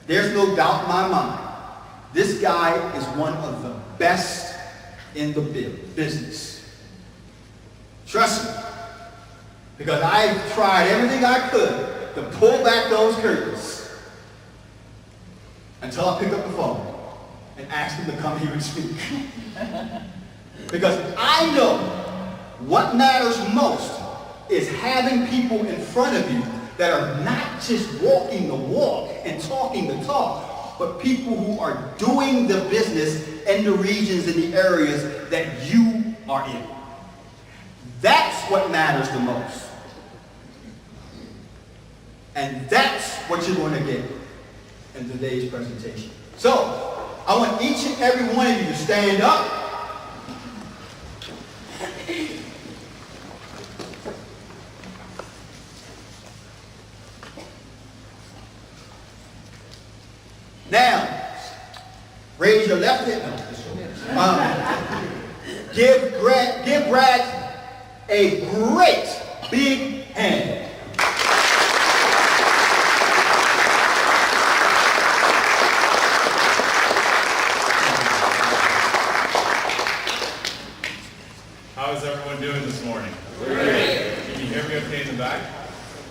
There's no doubt in my mind, this guy is one of the best in the business. Trust me, because I tried everything I could to pull back those curtains until I picked up the phone and asked him to come here and speak. Because I know what matters most is having people in front of you that are not just walking the walk and talking the talk, but people who are doing the business in the regions and the areas that you are in. That's what matters the most. And that's what you're going to get in today's presentation. So, I want each and every one of you to stand up. Now, raise your left hand. Give Brad a great big hand. How is everyone doing this morning? Great. Can you hear me okay in the back?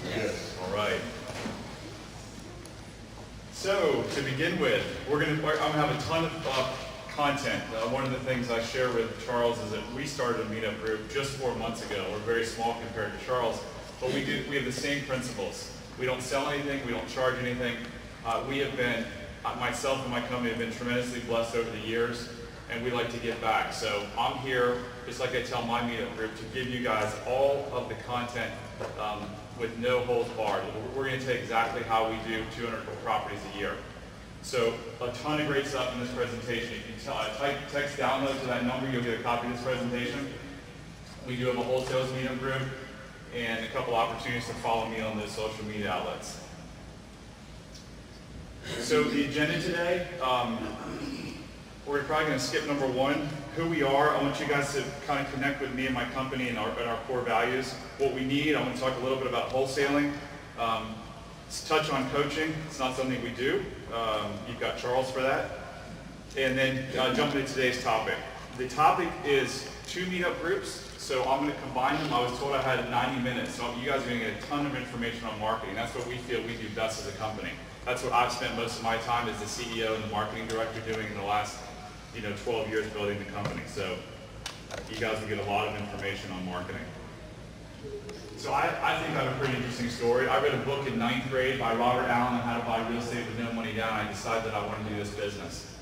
Yes. All right. So, to begin with, I'm going to have a ton of content. One of the things I share with Charles is that we started a MeetUp group just 4 months ago. We're very small compared to Charles, but we have the same principles. We don't sell anything, we don't charge anything. We have been, myself and my company have been tremendously blessed over the years, and we like to give back. So I'm here, just like I tell my MeetUp group, to give you guys all of the content with no holds barred. We're going to take exactly how we do 200 properties a year. So a ton of great stuff in this presentation. You can type text download to that number, you'll get a copy of this presentation. We do have a wholesales MeetUp group and a couple opportunities to follow me on those social media outlets. So the agenda today, we're probably going to skip number one, who we are. I want you guys to kind of connect with me and my company and our core values. What we need, I want to talk a little bit about wholesaling. Touch on coaching. It's not something we do. You've got Charles for that. And then jump into today's topic. The topic is 2 MeetUp groups. So I'm going to combine them. I was told I had 90 minutes. So you guys are going to get a ton of information on marketing. That's what we feel we do best as a company. That's what I've spent most of my time as the CEO and the marketing director doing in the last 12 years building the company. So you guys will get a lot of information on marketing. So I think I have a pretty interesting story. I read a book in 9th grade by Robert Allen on how to buy real estate with no money down. I decided that I wanted to do this business.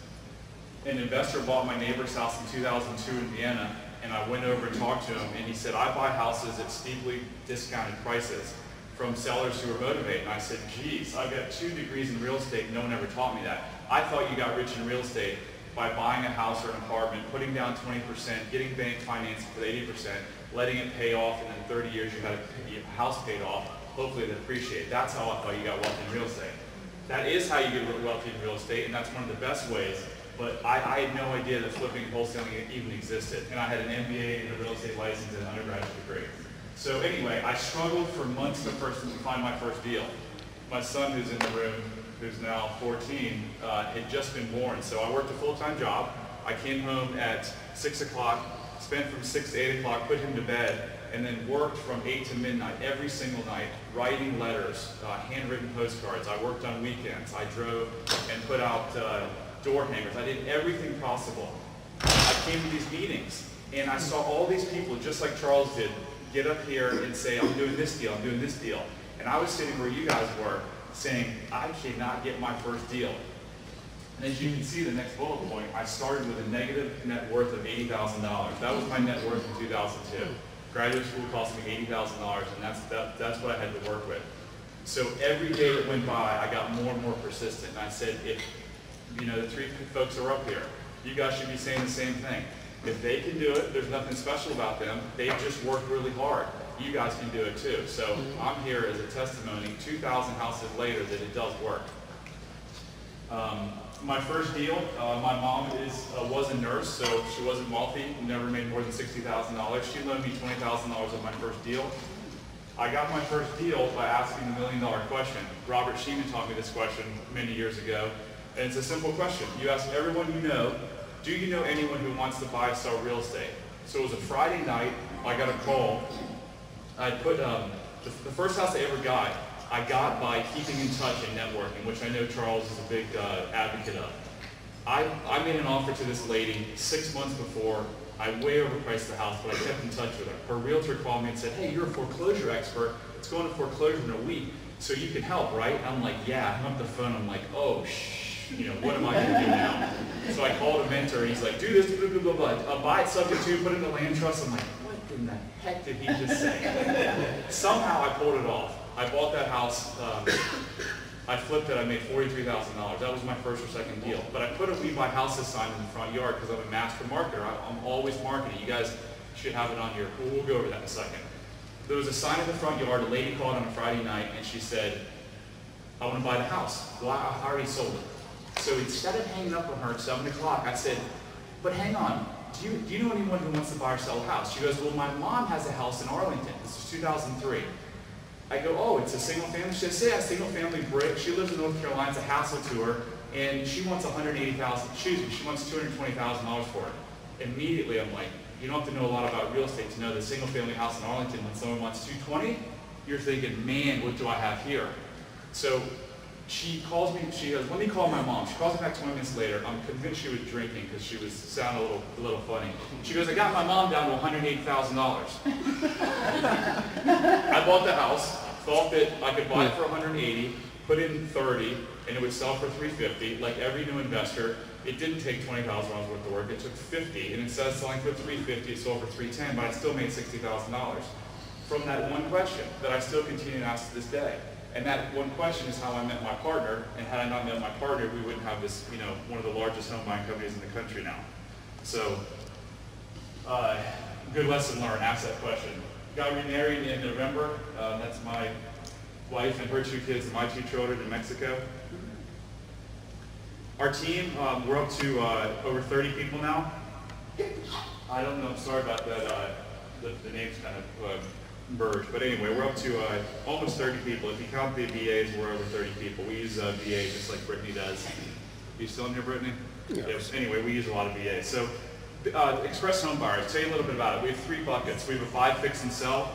An investor bought my neighbor's house in 2002 in Vienna, and I went over and talked to him, and he said, I buy houses at steeply discounted prices from sellers who are motivated. And I said, geez, I've got 2 degrees in real estate, no one ever taught me that. I thought you got rich in real estate by buying a house or an apartment, putting down 20%, getting bank financing for 80%, letting it pay off, and in 30 years you had a house paid off, hopefully they'd appreciate. That's how I thought you got wealthy in real estate. That is how you get wealthy in real estate, and that's one of the best ways, but I had no idea that flipping and wholesaling even existed. And I had an MBA and a real estate license and an undergraduate degree. So anyway, I struggled for months to find my first deal. My son, who's in the room, who's now 14, had just been born. So I worked a full-time job. I came home at 6 o'clock, spent from 6 to 8 o'clock, put him to bed, and then worked from 8 to midnight every single night, writing letters, handwritten postcards. I worked on weekends. I drove and put out door hangers. I did everything possible. I came to these meetings, and I saw all these people, just like Charles did, get up here and say, I'm doing this deal, I'm doing this deal. And I was sitting where you guys were, saying, I cannot get my first deal. And as you can see, the next bullet point, I started with a negative net worth of $80,000. That was my net worth in 2002. Graduate school cost me $80,000, and that's what I had to work with. So every day that went by, I got more and more persistent. And I said, if the 3 folks are up here, you guys should be saying the same thing. If they can do it, there's nothing special about them. They've just worked really hard. You guys can do it too. So I'm here as a testimony, 2,000 houses later, that it does work. My first deal, my mom was a nurse, so she wasn't wealthy, never made more than $60,000. She loaned me $20,000 of my first deal. I got my first deal by asking the million-dollar question. Robert Sheeman taught me this question many years ago, and it's a simple question. You ask everyone you know, do you know anyone who wants to buy or sell real estate? So it was a Friday night, I got a call. I put, the first house I ever got, I got by keeping in touch and networking, which I know Charles is a big advocate of. I made an offer to this lady 6 months before. I way overpriced the house, but I kept in touch with her. Her realtor called me and said, hey, you're a foreclosure expert. It's going to foreclosure in a week, so you can help, right? I'm like, yeah. I hung up the phone. I'm like, oh, what am I going to do now? So I called a mentor, and he's like, do this, blah, blah, blah, blah. Buy it subject to, put it in the land trust. I'm like, what in the heck did he just say? Somehow I pulled it off. I bought that house. I flipped it, I made $43,000. That was my first or second deal. But I put a We Buy Houses sign in the front yard because I'm a master marketer. I'm always marketing. You guys should have it on your, we'll go over that in a second. There was a sign in the front yard. A lady called on a Friday night and she said, I want to buy the house. Well, I already sold it. So instead of hanging up on her at 7 o'clock, I said, but hang on, do you know anyone who wants to buy or sell a house? She goes, well, my mom has a house in Arlington. This is 2003. I go, oh, it's a single family? She says, yeah, single family brick. She lives in North Carolina, it's a hassle to her, and she wants she wants $220,000 for it. Immediately I'm like, you don't have to know a lot about real estate to know that single family house in Arlington, when someone wants $220,000, you're thinking, man, what do I have here? So she calls me, she goes, let me call my mom. She calls me back 20 minutes later. I'm convinced she was drinking because she was sounding a little funny. She goes, I got my mom down to $180,000. I bought the house, thought that I could buy it for $180,000, put in $30,000, and it would sell for $350,000. Like every new investor, it didn't take $20,000 worth of work. It took $50,000, and instead of selling for $350,000, it sold for $310,000, but I still made $60,000 from that one question that I still continue to ask to this day. And that one question is how I met my partner, and had I not met my partner, we wouldn't have this, one of the largest home buying companies in the country now. So, good lesson learned, ask that question. Got remarried in November. That's my wife and her 2 kids and my 2 children in Mexico. Our team, we're up to over 30 people now. I don't know, sorry about that, the names kind of merge. But anyway, we're up to almost 30 people. If you count the VAs, we're over 30 people. We use VAs just like Brittney does. You still in here, Brittney? Yes. Anyway, we use a lot of VAs. So, Express Homebuyers, tell you a little bit about it. We have 3 buckets. We have a buy, fix, and sell.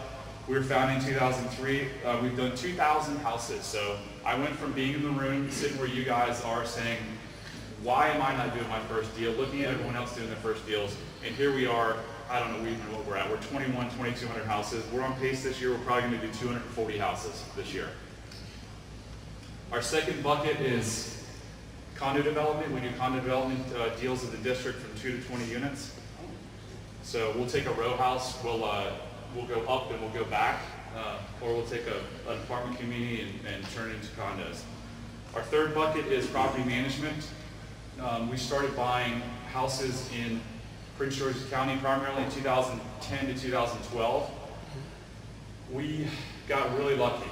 We were founded in 2003. We've done 2,000 houses. So I went from being in the room, sitting where you guys are saying, why am I not doing my first deal? Looking at everyone else doing their first deals. And here we are. I don't know even what we're at. We're 2,200 houses. We're on pace this year. We're probably going to do 240 houses this year. Our second bucket is condo development. We do condo development deals in the district from 2 to 20 units. So we'll take a row house. We'll go up and we'll go back, or we'll take an apartment community and turn it into condos. Our third bucket is property management. We started buying houses in Prince George's County primarily in 2010 to 2012. We got really lucky.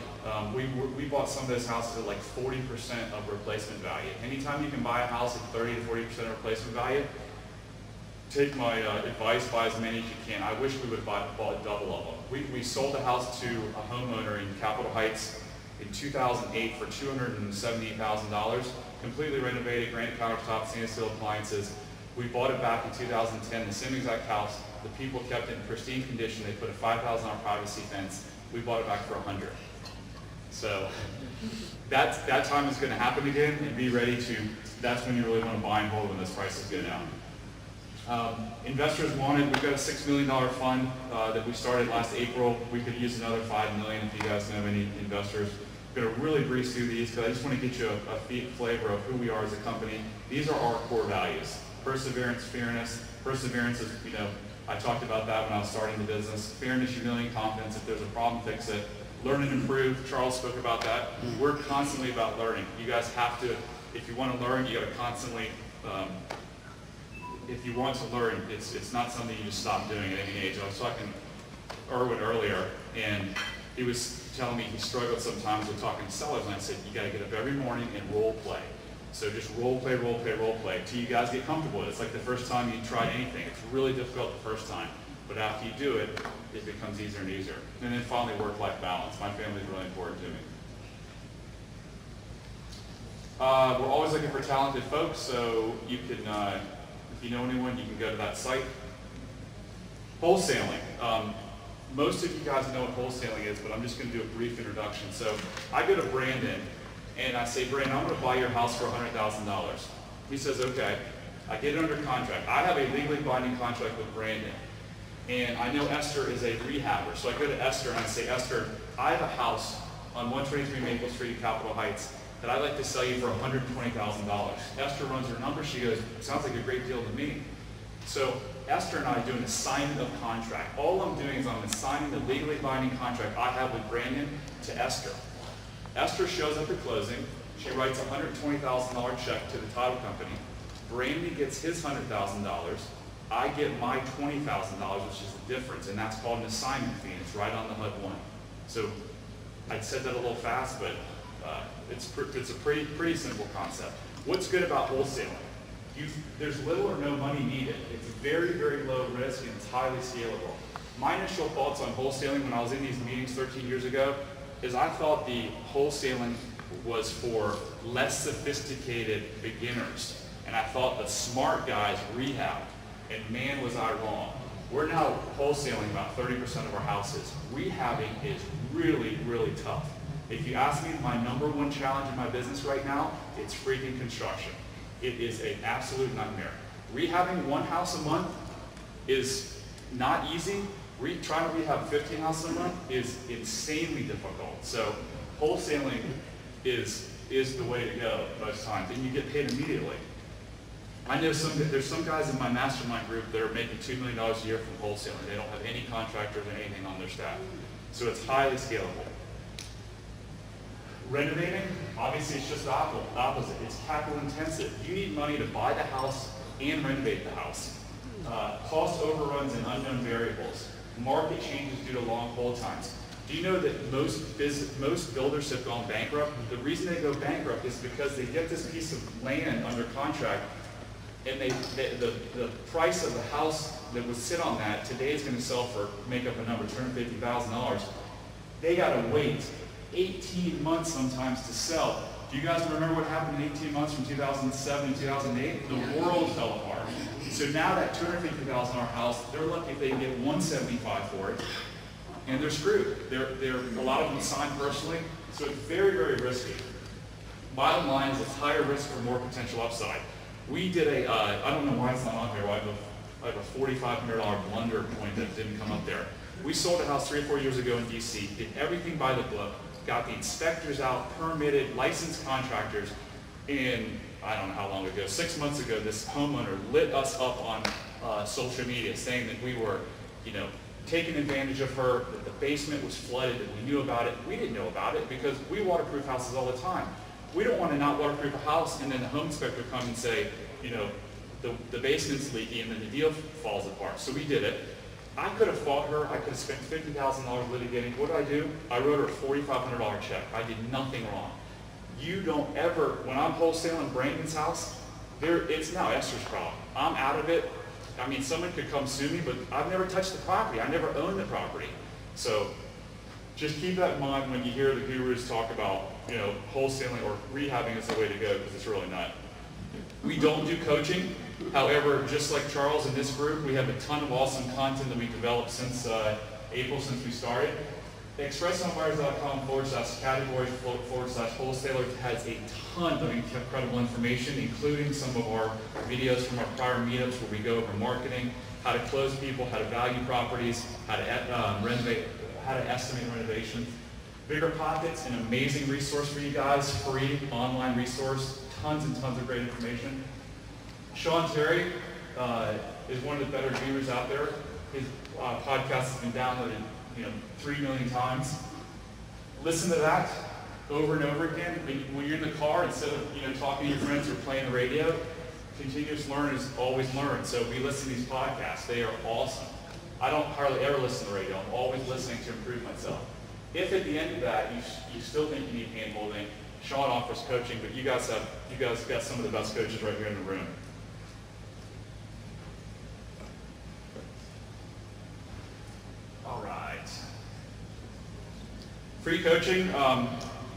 We bought some of those houses at like 40% of replacement value. Anytime you can buy a house at 30 to 40% of replacement value, take my advice, buy as many as you can. I wish we would have bought double of them. We sold a house to a homeowner in Capitol Heights in 2008 for $278,000, completely renovated, granite countertops, stainless steel appliances. We bought it back in 2010, the same exact house. The people kept it in pristine condition. They put a $5,000 privacy fence. We bought it back for $100,000. So that time is going to happen again, and be ready to, that's when you really want to buy and hold when those prices go down. Investors wanted, we've got a $6 million fund that we started last April. We could use another $5 million if you guys know any investors. I'm going to really breeze through these because I just want to get you a flavor of who we are as a company. These are our core values. Perseverance, fairness. Perseverance is, I talked about that when I was starting the business. Fairness, humility, and confidence. If there's a problem, fix it. Learn and improve. Charles spoke about that. We're constantly about learning. You guys have to, if you want to learn, you got to constantly, if you want to learn, it's not something you just stop doing at any age. I was talking to Erwin earlier, and he was telling me he struggled sometimes with talking to sellers, and I said, you got to get up every morning and role play. So just role play, role play, role play, till you guys get comfortable with it. It's like the first time you try anything. It's really difficult the first time. But after you do it, it becomes easier and easier. And then finally, work-life balance. My family is really important to me. We're always looking for talented folks, so you can, if you know anyone, you can go to that site. Wholesaling. Most of you guys know what wholesaling is, but I'm just going to do a brief introduction. So I go to Brandon, and I say, Brandon, I'm going to buy your house for $100,000. He says, okay. I get it under contract. I have a legally binding contract with Brandon. And I know Esther is a rehabber. So I go to Esther and I say, Esther, I have a house on 123 Maple Street in Capitol Heights that I'd like to sell you for $120,000. Esther runs her numbers. She goes, sounds like a great deal to me. So Esther and I do an assignment of contract. All I'm doing is I'm assigning the legally binding contract I have with Brandon to Esther. Esther shows up at closing. She writes a $120,000 check to the title company. Brandon gets his $100,000. I get my $20,000, which is the difference, and that's called an assignment fee. It's right on the HUD-1. So I said that a little fast, but it's a pretty simple concept. What's good about wholesaling? There's little or no money needed. It's very, very low risk, and it's highly scalable. My initial thoughts on wholesaling when I was in these meetings 13 years ago is I thought the wholesaling was for less sophisticated beginners. And I thought the smart guys rehabbed, and man was I wrong. We're now wholesaling about 30% of our houses. Rehabbing is really, really tough. If you ask me my number one challenge in my business right now, it's freaking construction. It is an absolute nightmare. Rehabbing one house a month is not easy. Trying to rehab 15 houses a month is insanely difficult. So wholesaling is the way to go most times, and you get paid immediately. I know there's some guys in my mastermind group that are making $2 million a year from wholesaling. They don't have any contractors or anything on their staff. So it's highly scalable. Renovating, obviously it's just the opposite. It's capital intensive. You need money to buy the house and renovate the house. Cost overruns and unknown variables. Market changes due to long hold times. Do you know that most builders have gone bankrupt? The reason they go bankrupt is because they get this piece of land under contract, and the price of the house that would sit on that today is going to sell for, make up a number, $250,000. They got to wait 18 months sometimes to sell. Do you guys remember what happened in 18 months from 2007 to 2008? The world fell apart. So now that $250,000 house, they're lucky if they can get $175,000 for it, and they're screwed. A lot of them signed personally, so it's very, very risky. Bottom line is it's higher risk for more potential upside. We did I don't know why it's not on here. I have a $4,500 blunder point that didn't come up there. We sold a house 3 or 4 years ago in DC, did everything by the book, got the inspectors out, permitted, licensed contractors, and I don't know how long ago, 6 months ago, this homeowner lit us up on social media saying that we were, taking advantage of her, that the basement was flooded, that we knew about it. We didn't know about it because we waterproof houses all the time. We don't want to not waterproof a house and then the home inspector come and say, the basement's leaky and then the deal falls apart. So we did it. I could have fought her. I could have spent $50,000 litigating. What did I do? I wrote her a $4,500 check. I did nothing wrong. You don't ever, when I'm wholesaling Brandon's house, it's now Esther's problem. I'm out of it. I mean, someone could come sue me, but I've never touched the property. I never owned the property. So just keep that in mind when you hear the gurus talk about, wholesaling or rehabbing is the way to go, because it's really not. We don't do coaching. However, just like Charles in this group, we have a ton of awesome content that we developed since April, since we started. ExpressHomebuyers.com/categories/wholesaler has a ton of incredible information, including some of our videos from our prior meetups where we go over marketing, how to close people, how to value properties, how to renovate, how to estimate renovations. Bigger Pockets, an amazing resource for you guys, free online resource, tons and tons of great information. Sean Terry is one of the better gurus out there. His podcast has been downloaded 3 million times. Listen to that over and over again. When you're in the car, instead of talking to your friends or playing the radio, continuous learners always learn. So we listen to these podcasts. They are awesome. I don't hardly ever listen to the radio. I'm always listening to improve myself. If at the end of that you still think you need hand-holding, Sean offers coaching, but you guys got some of the best coaches right here in the room. Free coaching, I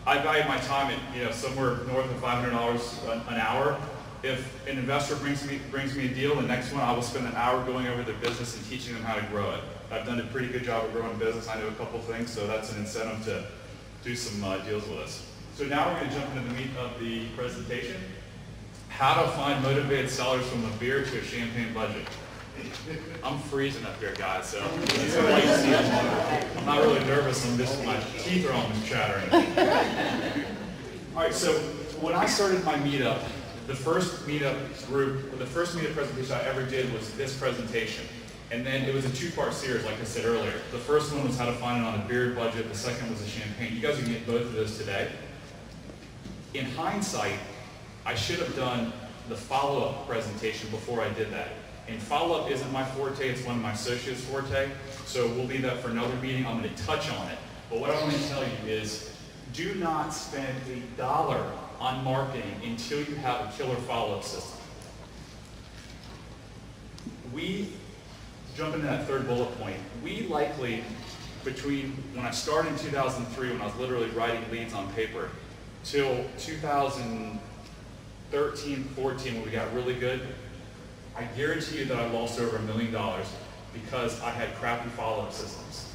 value my time at somewhere north of $500 an hour. If an investor brings me a deal, the next one I will spend an hour going over their business and teaching them how to grow it. I've done a pretty good job of growing a business. I know a couple things, so that's an incentive to do some deals with us. So now we're going to jump into the meat of the presentation. How to find motivated sellers from a beer to a champagne budget. I'm freezing up here, guys, so that's what I like to see. I'm not really nervous. I'm just, my teeth are almost chattering. All right, so when I started my meetup, the first meetup presentation I ever did was this presentation. And then it was a two-part series, like I said earlier. The first one was how to find it on a beer budget. The second was a champagne. You guys are going to get both of those today. In hindsight, I should have done the follow-up presentation before I did that. And follow-up isn't my forte, it's one of my associates' forte. So we'll leave that for another meeting. I'm going to touch on it. But what I want to tell you is, do not spend $1 on marketing until you have a killer follow-up system. Jump into that third bullet point. We likely, between when I started in 2003, when I was literally writing leads on paper, till 2013, 14, when we got really good, I guarantee you that I lost over $1 million because I had crappy follow-up systems.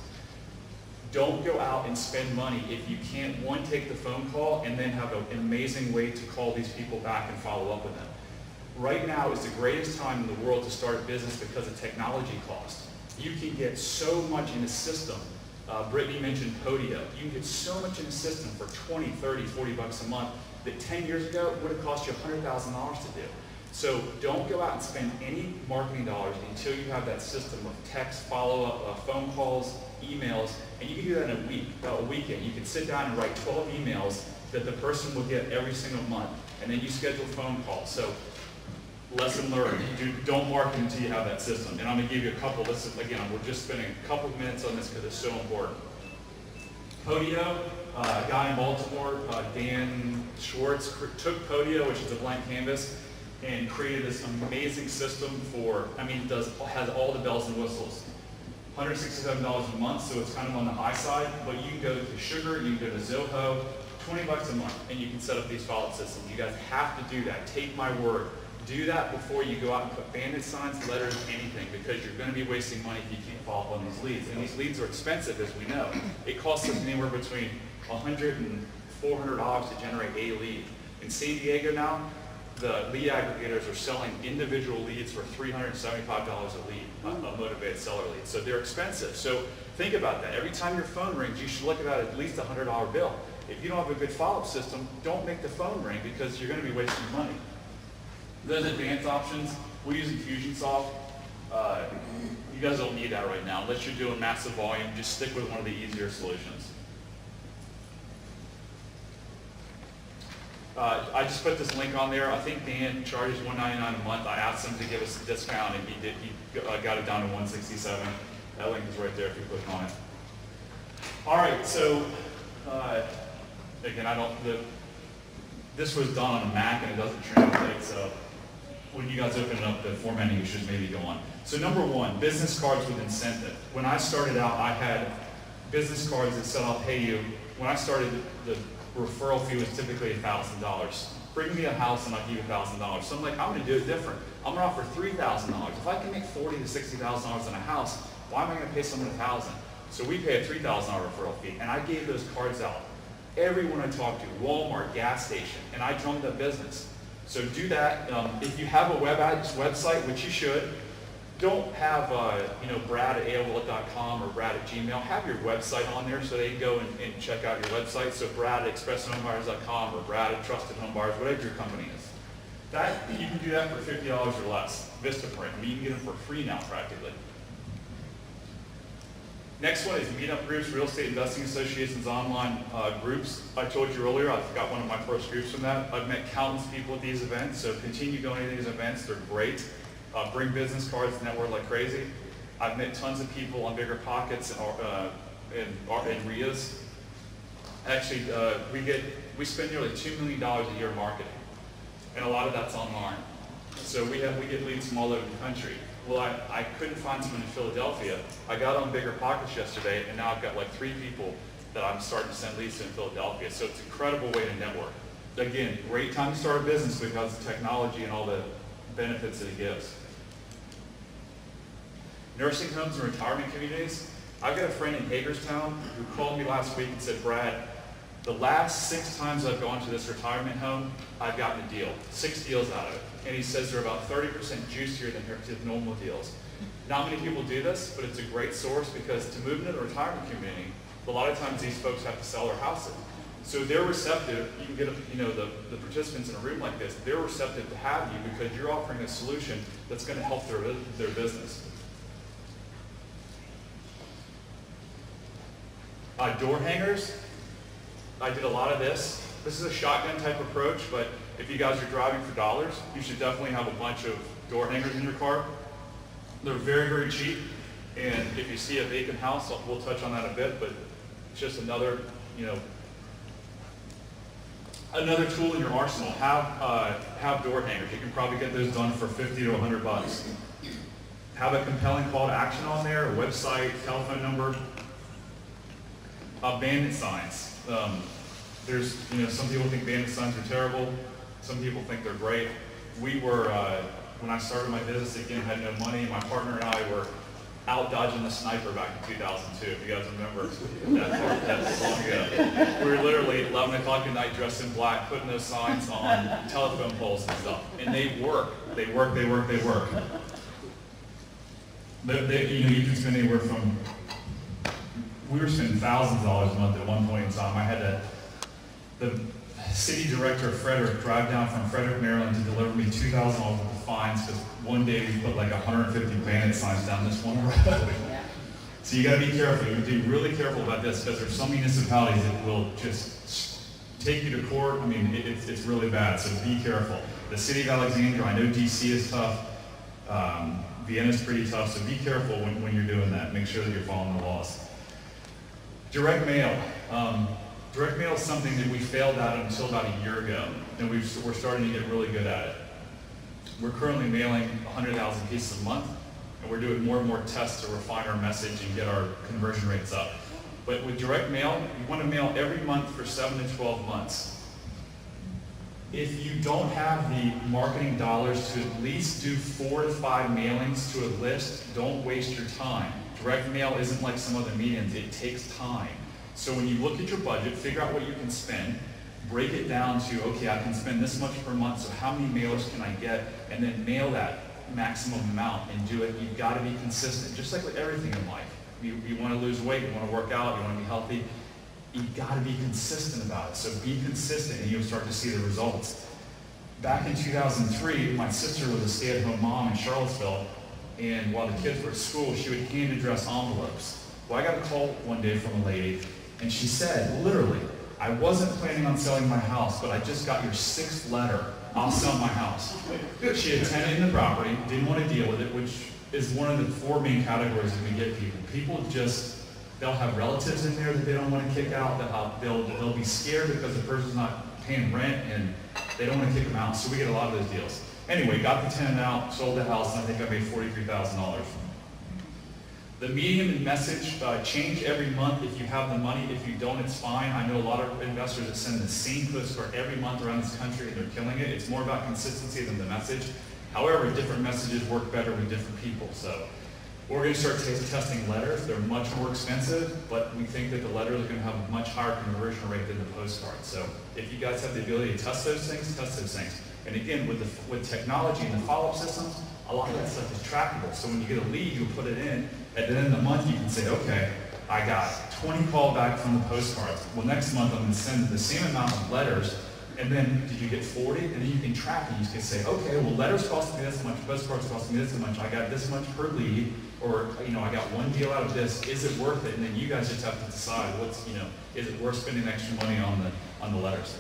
Don't go out and spend money if you can't, one, take the phone call and then have an amazing way to call these people back and follow up with them. Right now is the greatest time in the world to start a business because of technology cost. You can get so much in a system. Brittney mentioned Podio. You can get so much in a system for 20, 30, 40 bucks a month that 10 years ago would have cost you $100,000 to do. So don't go out and spend any marketing dollars until you have that system of text, follow-up, phone calls, emails, and you can do that in a weekend. You can sit down and write 12 emails that the person will get every single month, and then you schedule phone calls. So lesson learned, don't market until you have that system. And I'm going to give you a couple. Again, we're just spending a couple of minutes on this because it's so important. Podio, a guy in Baltimore, Dan Schwartz, took Podio, which is a blank canvas, and created this amazing system for, has all the bells and whistles. $167 a month, so it's kind of on the high side, but you can go to Sugar, you can go to Zoho, 20 bucks a month, and you can set up these follow-up systems. You guys have to do that. Take my word. Do that before you go out and put bandit signs, letters, anything, because you're going to be wasting money if you can't follow up on these leads. And these leads are expensive, as we know. It costs us anywhere between $100 and $400 to generate a lead. In San Diego now, the lead aggregators are selling individual leads for $375 a lead, a motivated seller lead. So they're expensive. So think about that. Every time your phone rings, you should look at least a $100 bill. If you don't have a good follow-up system, don't make the phone ring because you're going to be wasting money. Those advanced options, we use Infusionsoft. You guys don't need that right now. Unless you're doing massive volume, just stick with one of the easier solutions. I just put this link on there. I think Dan charges $199 a month. I asked him to give us a discount, and he did. He got it down to $167. That link is right there if you click on it. All right, so again, this was done on a Mac, and it doesn't translate, so when you guys open it up, the formatting issues maybe go on. So number one, business cards with incentive. When I started out, I had business cards that said, I'll pay you. When I started, the referral fee was typically $1,000. Bring me a house and I'll give you $1,000. So I'm like, I'm gonna do it different. I'm gonna offer $3,000. If I can make $40,000 to $60,000 on a house, why am I gonna pay someone $1,000? So we pay a $3,000 referral fee, and I gave those cards out. Everyone I talked to, Walmart, gas station, and I drummed up business. So do that. If you have a website, which you should, don't have Brad at AOL.com or Brad at Gmail. Have your website on there so they can go and check out your website. So Brad at ExpressHomebuyers.com or Brad at Trusted Homebuyers, whatever your company is. You can do that for $50 or less. Vistaprint. You can get them for free now practically. Next one is MeetUp groups, Real Estate Investing Association's online groups. I told you earlier, I got one of my first groups from that. I've met countless people at these events, so continue going to these events. They're great. Bring business cards, network like crazy. I've met tons of people on Bigger Pockets and RIAs. Actually, we spend nearly $2 million a year marketing, and a lot of that's online. So we get leads from all over the country. Well, I couldn't find someone in Philadelphia. I got on Bigger Pockets yesterday, and now I've got like 3 people that I'm starting to send leads to in Philadelphia. So it's an incredible way to network. Again, great time to start a business because of technology and all the benefits that it gives. Nursing homes and retirement communities. I've got a friend in Hagerstown who called me last week and said, Brad, the last 6 times I've gone to this retirement home, I've gotten a deal, 6 deals out of it. And he says they're about 30% juicier than his normal deals. Not many people do this, but it's a great source because to move into the retirement community, a lot of times these folks have to sell their houses. So they're receptive. You can get, the participants in a room like this, they're receptive to have you because you're offering a solution that's going to help their business. Door hangers. I did a lot of this. This is a shotgun type approach, but if you guys are driving for dollars, you should definitely have a bunch of door hangers in your car. They're very, very cheap. And if you see a vacant house, we'll touch on that a bit, but it's just another tool in your arsenal. Have door hangers. You can probably get those done for 50 to 100 bucks. Have a compelling call to action on there, a website, telephone number. Bandit signs. There's, some people think bandit signs are terrible. Some people think they're great. We were, when I started my business, again, had no money. My partner and I were out dodging the sniper back in 2002, if you guys remember that long ago. We were literally at 11 o'clock at night dressed in black, putting those signs on telephone poles and stuff. And they work. They work. You can spend anywhere from, we were spending thousands of dollars a month at one point in time. I had the city director of Frederick drive down from Frederick, Maryland to deliver me $2,000 worth of fines because one day we put like 150 bandit signs down this one road. So you got to be careful. You have to be really careful about this because there's some municipalities that will just take you to court. I mean, it's really bad, so be careful. The city of Alexandria, I know DC is tough. Vienna's pretty tough, so be careful when you're doing that. Make sure that you're following the laws. Direct mail. Direct mail is something that we failed at until about a year ago, and we're starting to get really good at it. We're currently mailing 100,000 pieces a month, and we're doing more and more tests to refine our message and get our conversion rates up. But with direct mail, you want to mail every month for 7 to 12 months. If you don't have the marketing dollars to at least do 4 to 5 mailings to a list, don't waste your time. Direct mail isn't like some other mediums, it takes time. So when you look at your budget, figure out what you can spend, break it down to, okay, I can spend this much per month, so how many mailers can I get, and then mail that maximum amount and do it. You've got to be consistent, just like with everything in life. You want to lose weight, you want to work out, you want to be healthy, you've got to be consistent about it. So be consistent and you'll start to see the results. Back in 2003, my sister was a stay-at-home mom in Charlottesville, and while the kids were at school, she would hand address envelopes. Well, I got a call one day from a lady, and she said, literally, I wasn't planning on selling my house, but I just got your 6th letter. I'll sell my house. She had tenant in the property, didn't want to deal with it, which is one of the 4 main categories that we get people. People just, they'll have relatives in there that they don't want to kick out. They'll be scared because the person's not paying rent and they don't want to kick them out. So we get a lot of those deals. Anyway, got the tenant out, sold the house, and I think I made $43,000. The medium and message change every month if you have the money. If you don't, it's fine. I know a lot of investors that send the same postcard every month around this country and they're killing it. It's more about consistency than the message. However, different messages work better with different people. So we're going to start testing letters. They're much more expensive, but we think that the letters are going to have a much higher conversion rate than the postcards. So if you guys have the ability to test those things, test those things. And again, with technology and the follow-up systems, a lot of that stuff is trackable. So when you get a lead, you'll put it in. At the end of the month, you can say, okay, I got 20 callbacks from the postcards. Well, next month, I'm going to send the same amount of letters. And then, did you get 40? And then you can track it. You can say, okay, well, letters cost me this much, postcards cost me this much. I got this much per lead. Or, I got one deal out of this. Is it worth it? And then you guys just have to decide is it worth spending extra money on the letters?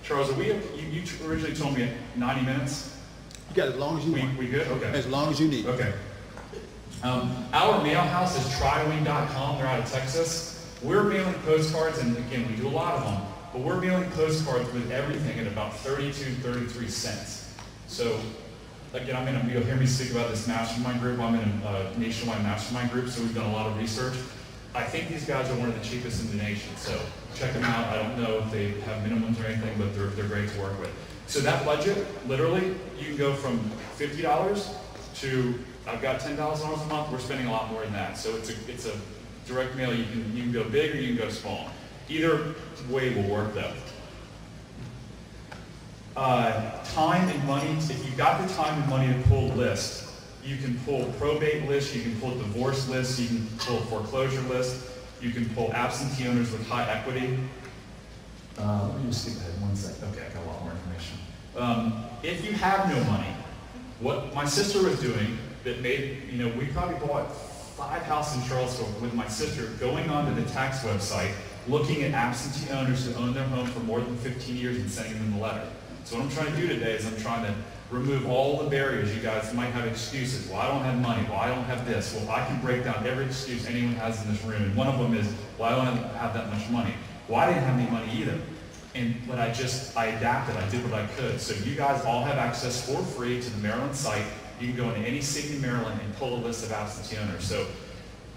Charles, you originally told me 90 minutes? You got as long as you want. We good? Okay. As long as you need. Okay. Our mail house is trywing.com. They're out of Texas. We're mailing postcards, and again, we do a lot of them, but we're mailing postcards with everything at about 32, 33 cents. So, again, you'll hear me speak about this mastermind group. I'm in a nationwide mastermind group, so we've done a lot of research. I think these guys are one of the cheapest in the nation, so check them out. I don't know if they have minimums or anything, but they're great to work with. So that budget, literally, you can go from $50 to, I've got $10,000 a month, we're spending a lot more than that. So it's a direct mail, you can go big or you can go small. Either way will work though. Time and money, if you've got the time and money to pull lists, you can pull probate lists, you can pull divorce lists, you can pull foreclosure lists, you can pull absentee owners with high equity. Let me just skip ahead 1 second. Okay, I got a lot more information. If you have no money, what my sister was doing that made, we probably bought 5 houses in Charlottesville with my sister going onto the tax website, looking at absentee owners who own their home for more than 15 years and sending them a letter. So what I'm trying to do today is I'm trying to remove all the barriers. You guys might have excuses. Well, I don't have money. Well, I don't have this. Well, I can break down every excuse anyone has in this room. And one of them is, well, I don't have that much money. Well, I didn't have any money either. But I adapted. I did what I could. So you guys all have access for free to the Maryland site. You can go into any city in Maryland and pull a list of absentee owners. So,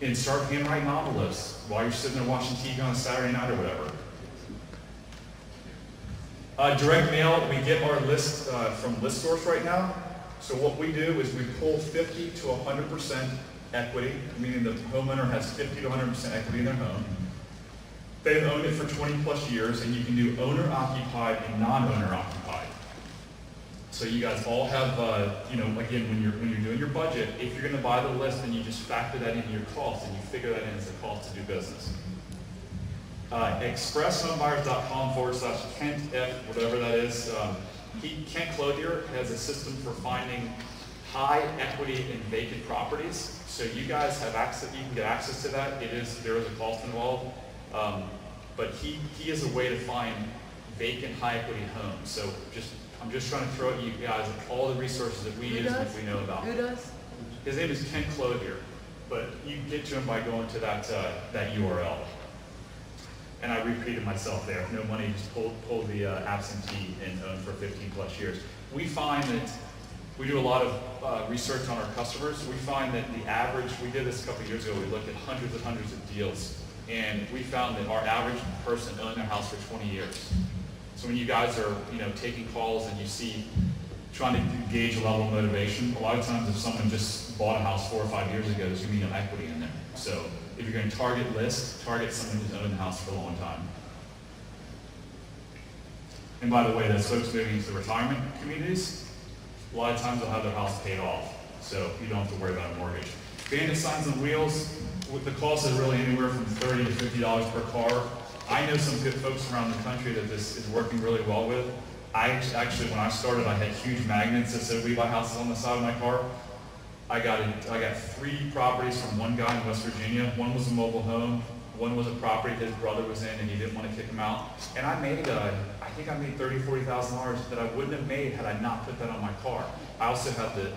and start handwriting envelopes while you're sitting there watching TV on a Saturday night or whatever. Direct mail, we get our list from ListSource right now. So what we do is we pull 50 to 100% equity, meaning the homeowner has 50 to 100% equity in their home. They've owned it for 20 plus years, and you can do owner occupied and non-owner occupied. So you guys all have, again, when you're doing your budget, if you're going to buy the list, then you just factor that into your cost, and you figure that in as a cost to do business. ExpressHomebuyers.com/Kent F, whatever that is. Kent Clothier has a system for finding high equity and vacant properties. So you guys have access, you can get access to that. There is a cost involved. But he is a way to find vacant high equity homes. So I'm just trying to throw at you guys all the resources that we use and that we know about. Who does? His name is Kent Clothier, but you can get to him by going to that URL. And I repeated myself there. No money, just pull the absentee and own for 15 plus years. We find that we do a lot of research on our customers. We find that the average, we did this a couple of years ago, we looked at hundreds and hundreds of deals. And we found that our average person owned their house for 20 years. So when you guys are, taking calls and you see, trying to gauge a level of motivation, a lot of times if someone just bought a house 4 or 5 years ago, there's going to be no equity in there. So if you're going to target someone who's owned the house for a long time. And by the way, those folks moving into the retirement communities, a lot of times they'll have their house paid off. So you don't have to worry about a mortgage. Bandit signs on wheels, the cost is really anywhere from $30 to $50 per car. I know some good folks around the country that this is working really well with. Actually, when I started, I had huge magnets that said "We Buy Houses" on the side of my car. I got 3 properties from one guy in West Virginia. One was a mobile home. One was a property his brother was in, and he didn't want to kick him out. And I made, I think I made $30,000, $40,000 that I wouldn't have made had I not put that on my car. I also had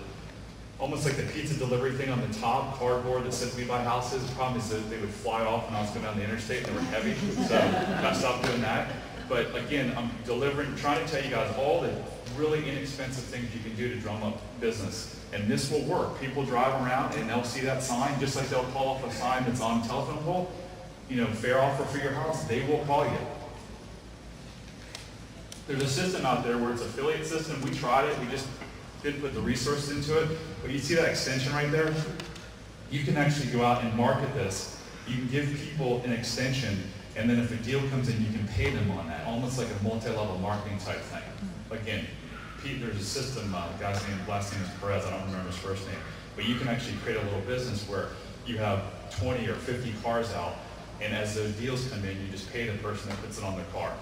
almost like the pizza delivery thing on the top, cardboard that says "We Buy Houses." The problem is that they would fly off when I was going down the interstate. They were heavy, so I stopped doing that. But again, I'm trying to tell you guys all the really inexpensive things you can do to drum up business. And this will work. People drive around and they'll see that sign, just like they'll call off a sign that's on a telephone pole. Fair offer for your house, they will call you. There's a system out there where it's an affiliate system. We tried it, we just didn't put the resources into it. But you see that extension right there? You can actually go out and market this. You can give people an extension, and then if a deal comes in, you can pay them on that, almost like a multi-level marketing type thing. Again, there's a system, the guy's last name is Perez, I don't remember his first name, but you can actually create a little business where you have 20 or 50 cars out, and as those deals come in, you just pay the person that puts it on their car.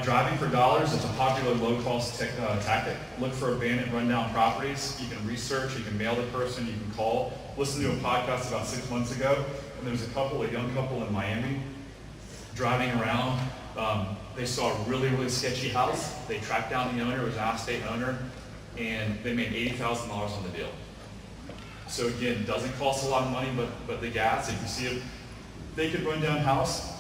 Driving for dollars is a popular low-cost tactic. Look for abandoned, rundown properties. You can research, you can mail the person, you can call. Listen to a podcast about 6 months ago, and there was a young couple in Miami, driving around. They saw a really, really sketchy house. They tracked down the owner, it was an out-of-state owner, and they made $80,000 on the deal. So again, doesn't cost a lot of money, but the gas, if you see a vacant rundown house,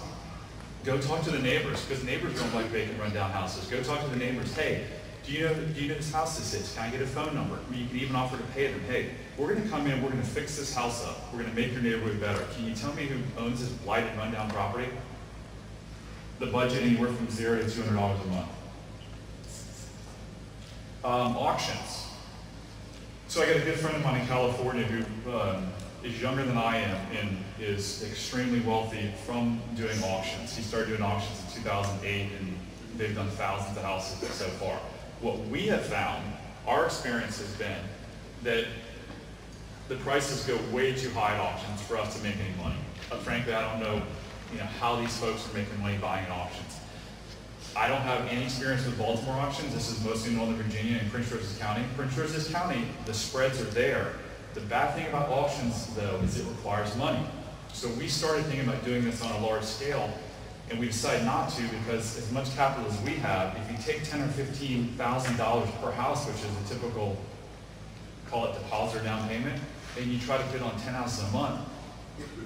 go talk to the neighbors, because neighbors don't like vacant rundown houses. Go talk to the neighbors. Hey, do you know this house this is? Can I get a phone number? I mean, you can even offer to pay them. Hey, we're going to come in, we're going to fix this house up. We're going to make your neighborhood better. Can you tell me who owns this blighted, rundown property? The budget anywhere from $0 to $200 a month. Auctions. So I got a good friend of mine in California who is younger than I am and is extremely wealthy from doing auctions. He started doing auctions in 2008 and they've done thousands of houses so far. What we have found, our experience has been that the prices go way too high at auctions for us to make any money. Frankly, I don't know, how these folks are making money buying at auctions. I don't have any experience with Baltimore auctions. This is mostly Northern Virginia and Prince George's County. Prince George's County, the spreads are there. The bad thing about auctions, though, is it requires money. So we started thinking about doing this on a large scale, and we decided not to because as much capital as we have, if you take $10,000 or $15,000 per house, which is a typical, call it deposit or down payment, and you try to bid on 10 houses a month,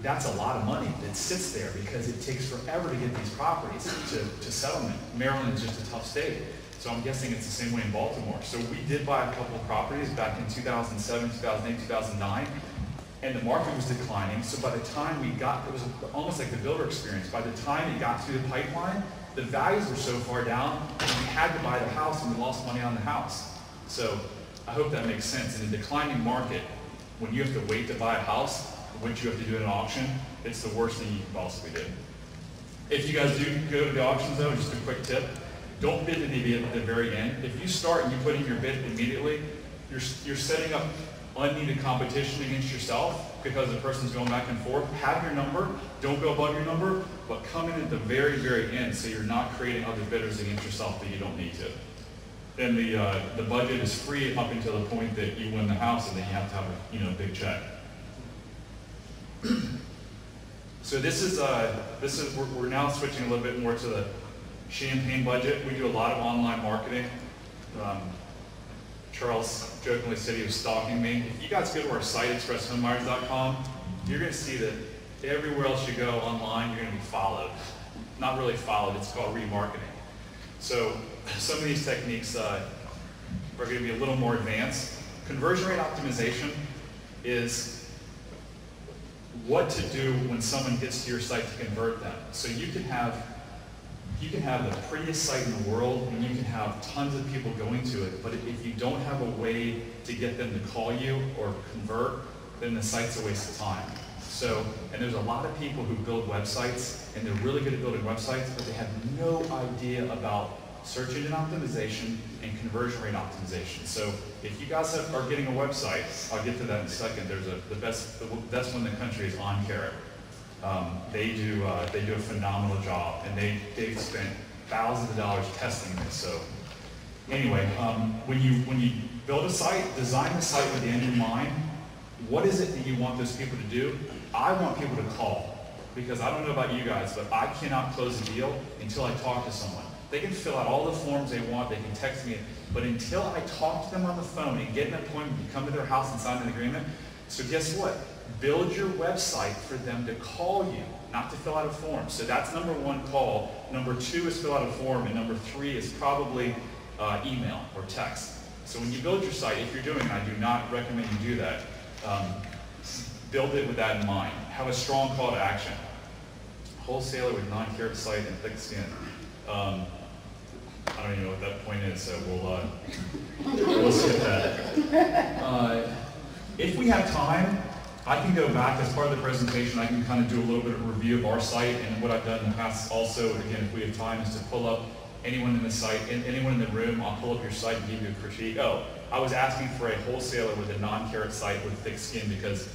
that's a lot of money that sits there because it takes forever to get these properties to settlement. Maryland is just a tough state. So I'm guessing it's the same way in Baltimore. So we did buy a couple of properties back in 2007, 2008, 2009, and the market was declining. So by the time it was almost like the builder experience. By the time it got through the pipeline, the values were so far down, and we had to buy the house and we lost money on the house. So I hope that makes sense. In a declining market, when you have to wait to buy a house, which you have to do at an auction, it's the worst thing you can possibly do. If you guys do go to the auctions though, just a quick tip, don't bid at the very end. If you start and you put in your bid immediately, you're setting up unneeded competition against yourself because the person's going back and forth. Have your number, don't go above your number, but come in at the very, very end so you're not creating other bidders against yourself that you don't need to. Then the budget is free up until the point that you win the house and then you have to have a big check. So we're now switching a little bit more to the champagne budget. We do a lot of online marketing. Charles jokingly said he was stalking me. If you guys go to our site, expresshomebuyers.com, you're going to see that everywhere else you go online, you're going to be followed. Not really followed, it's called remarketing. So some of these techniques are going to be a little more advanced. Conversion rate optimization is what to do when someone gets to your site to convert them. So you can have the prettiest site in the world and you can have tons of people going to it, but if you don't have a way to get them to call you or convert, then the site's a waste of time. So, and there's a lot of people who build websites and they're really good at building websites, but they have no idea about search engine optimization and conversion rate optimization. So if you guys are getting a website, I'll get to that in a second. There's the best one in the country is OnCarrot. They do a phenomenal job, and they've spent thousands of dollars testing this. So anyway, when you build a site, design the site with the end in mind. What is it that you want those people to do? I want people to call, because I don't know about you guys, but I cannot close a deal until I talk to someone. They can fill out all the forms they want, they can text me, but until I talk to them on the phone and get an appointment to come to their house and sign an agreement, so guess what? Build your website for them to call you, not to fill out a form. So that's number one, call. Number two is fill out a form, and number three is probably email or text. So when you build your site, if you're doing it, I do not recommend you do that. Build it with that in mind. Have a strong call to action. Wholesaler with non-carrot site and thick skin. I don't even know what that point is, so we'll skip that. If we have time, I can go back as part of the presentation. I can kind of do a little bit of a review of our site, and what I've done in the past also, again, if we have time, is to pull up anyone in the site, and anyone in the room. I'll pull up your site and give you a critique. Oh, I was asking for a wholesaler with a non-carrot site with thick skin, because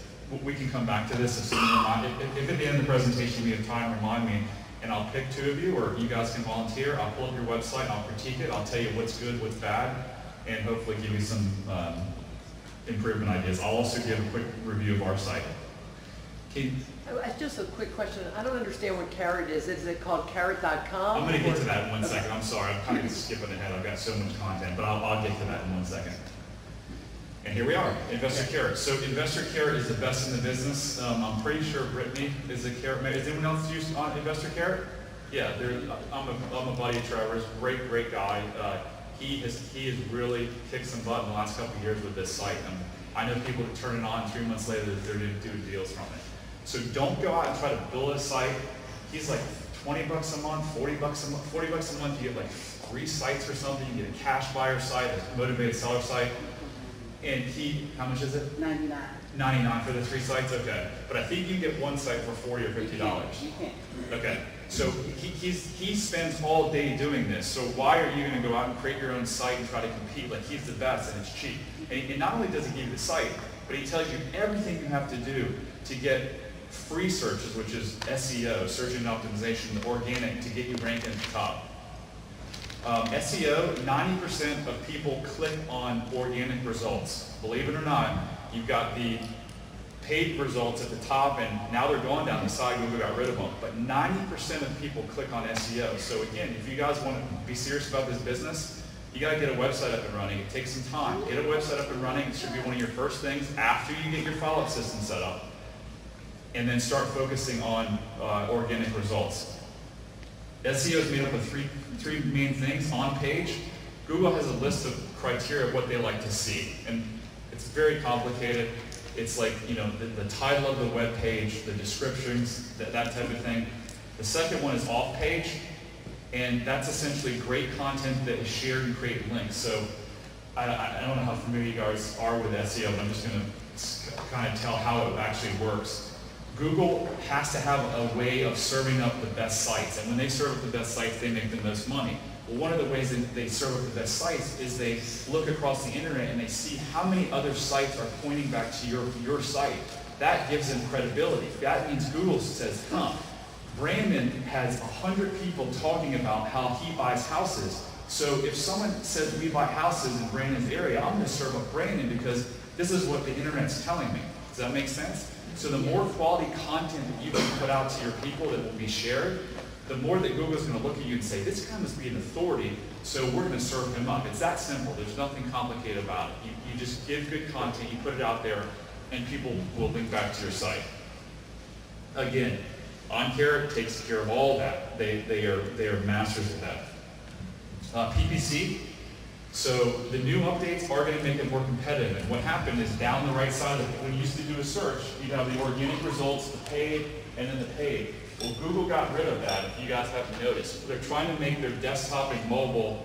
we can come back to this if at the end of the presentation we have time, remind me, and I'll pick two of you, or you guys can volunteer. I'll pull up your website, I'll critique it, I'll tell you what's good, what's bad, and hopefully give you some improvement ideas. I'll also give a quick review of our site. Keith? Just a quick question. I don't understand what Carrot is. Is it called carrot.com? I'm going to get to that in 1 second. I'm sorry, I'm kind of skipping ahead. I've got so much content, but I'll get to that in 1 second. And here we are, Investor Carrot. So Investor Carrot is the best in the business. I'm pretty sure Brittney is a Carrot. Is anyone else used on Investor Carrot? Yeah, I'm a buddy of Trevor's. Great guy. he has really kicked some butt in the last couple of years with this site. And I know people that turn it on 3 months later that they're doing deals from it. So don't go out and try to build a site. He's like 20 bucks a month, 40 bucks a month, 40 bucks a month. You get like 3 sites or something. You get a cash buyer site, a motivated seller site. And how much is it? 99. 99 for the 3 sites, okay. But I think you get 1 site for $40 or $50. You can't. Okay, so he spends all day doing this. So why are you going to go out and create your own site and try to compete like he's the best and it's cheap? And not only does he give you the site, but he tells you everything you have to do to get free searches, which is SEO, search engine optimization, the organic, to get you ranking at the top. SEO, 90% of people click on organic results. Believe it or not, you've got the paid results at the top, and now they're going down the side. Google got rid of them. But 90% of people click on SEO. So again, if you guys want to be serious about this business, you got to get a website up and running. It takes some time. Get a website up and running. It should be one of your first things after you get your follow-up system set up. And then start focusing on organic results. SEO is made up of three main things. On page, Google has a list of criteria of what they like to see. And it's very complicated. It's like, the title of the web page, the descriptions, that type of thing. The second one is off page, and that's essentially great content that is shared and create links. So I don't know how familiar you guys are with SEO, but I'm just going to kind of tell how it actually works. Google has to have a way of serving up the best sites, and when they serve up the best sites, they make the most money. Well, one of the ways that they serve up the best sites is they look across the internet and they see how many other sites are pointing back to your site. That gives them credibility. That means Google says, Brandon has 100 people talking about how he buys houses. So if someone says we buy houses in Brandon's area, I'm going to serve up Brandon because this is what the internet's telling me. Does that make sense? So the more quality content that you can put out to your people that will be shared, the more that Google's going to look at you and say, this guy must be an authority, so we're going to serve him up. It's that simple. There's nothing complicated about it. You just give good content, you put it out there, and people will link back to your site. Again, OnCare takes care of all that. They are masters of that. PPC. So the new updates are going to make it more competitive. And what happened is down the right side of it, when you used to do a search, you'd have the organic results, the paid, and then the paid. Well, Google got rid of that, if you guys haven't noticed. They're trying to make their desktop and mobile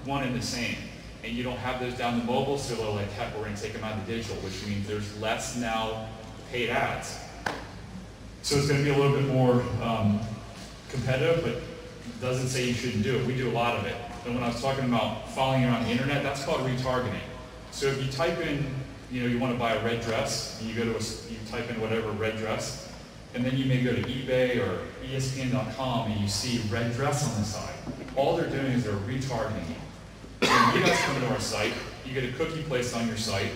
one and the same. And you don't have those down the mobile, so they're like, heck, we're going to take them out of the digital, which means there's less now paid ads. So it's going to be a little bit more competitive, but it doesn't say you shouldn't do it. We do a lot of it. And when I was talking about following around the internet, that's called retargeting. So if you type in, you want to buy a red dress, and you type in whatever red dress, and then you may go to eBay or ESPN.com and you see red dress on the side. All they're doing is they're retargeting you. So when you guys come to our site, you get a cookie placed on your site,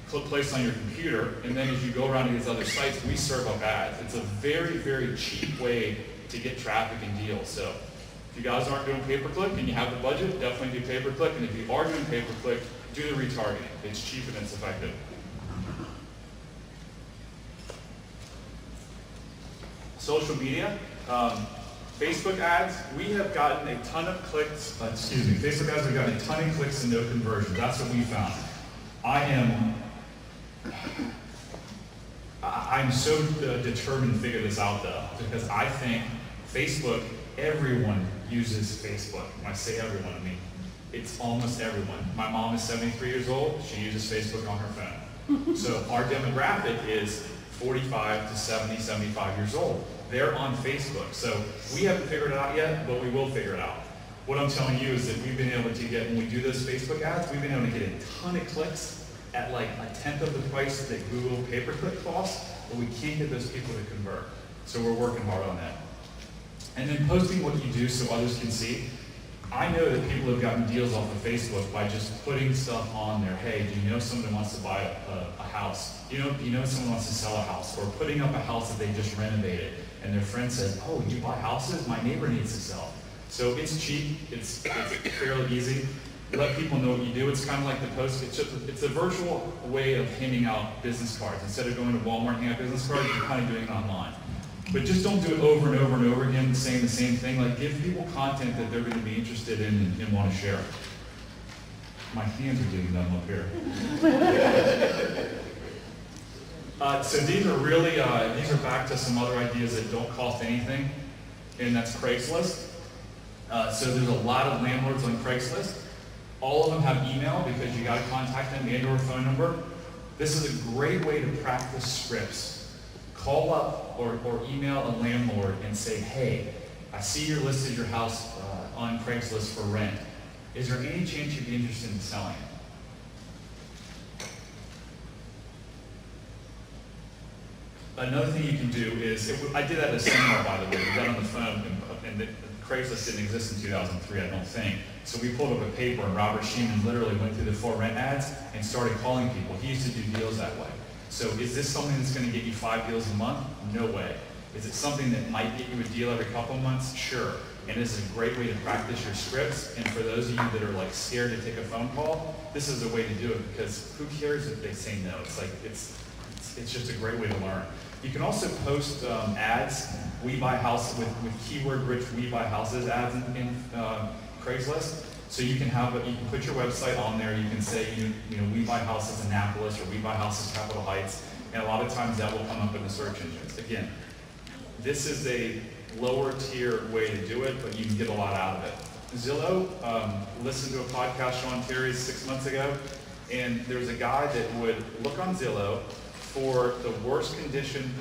placed on your computer, and then as you go around to these other sites, we serve up ads. It's a very, very cheap way to get traffic and deals. So if you guys aren't doing pay-per-click and you have the budget, definitely do pay-per-click. And if you are doing pay-per-click, do the retargeting. It's cheap and it's effective. Social media, Facebook ads, we have gotten a ton of clicks, Facebook ads have gotten a ton of clicks and no conversion. That's what we found. I'm so determined to figure this out though, because I think Facebook, everyone uses Facebook. When I say everyone, I mean it's almost everyone. My mom is 73 years old. She uses Facebook on her phone. So our demographic is 45 to 70, 75 years old. They're on Facebook. So we haven't figured it out yet, but we will figure it out. What I'm telling you is that we've been able to get, when we do those Facebook ads, we've been able to get a ton of clicks at like a tenth of the price that Google pay-per-click costs, but we can't get those people to convert. So we're working hard on that. And then posting what you do so others can see. I know that people have gotten deals off of Facebook by just putting stuff on there. Hey, do you know someone wants to buy a house? You know someone wants to sell a house? Or putting up a house that they just renovated, and their friend says, oh, you buy houses? My neighbor needs to sell. So it's cheap, it's fairly easy. Let people know what you do. It's kind of like the post. It's a virtual way of handing out business cards. Instead of going to Walmart and handing out business cards, you're kind of doing it online. But just don't do it over and over and over again, saying the same thing. Like, give people content that they're going to be interested in and want to share. My hands are getting numb up here. So these are really, these are back to some other ideas that don't cost anything, and that's Craigslist. So there's a lot of landlords on Craigslist. All of them have email because you got to contact them and/or phone number. This is a great way to practice scripts. Call up or email a landlord and say, hey, I see you're listed your house on Craigslist for rent. Is there any chance you'd be interested in selling it? Another thing you can do is, I did that at a seminar, by the way. We got on the phone, and Craigslist didn't exist in 2003, I don't think. So we pulled up a paper, and Robert Sheeman literally went through the 4 rent ads and started calling people. He used to do deals that way. So is this something that's going to get you 5 deals a month? No way. Is it something that might get you a deal every couple of months? Sure. And this is a great way to practice your scripts. And for those of you that are like scared to take a phone call, this is a way to do it, because who cares if they say no? It's like, it's just a great way to learn. You can also post ads. We buy houses with keyword-rich "we buy houses" ads in Craigslist. So you can put your website on there. You can say, you know, we buy houses in Annapolis, or we buy houses in Capitol Heights, and a lot of times that will come up in the search engines. Again, this is a lower tier way to do it, but you can get a lot out of it. Zillow, listened to a podcast Sean Terry's 6 months ago, and there's a guy that would look on Zillow for the worst condition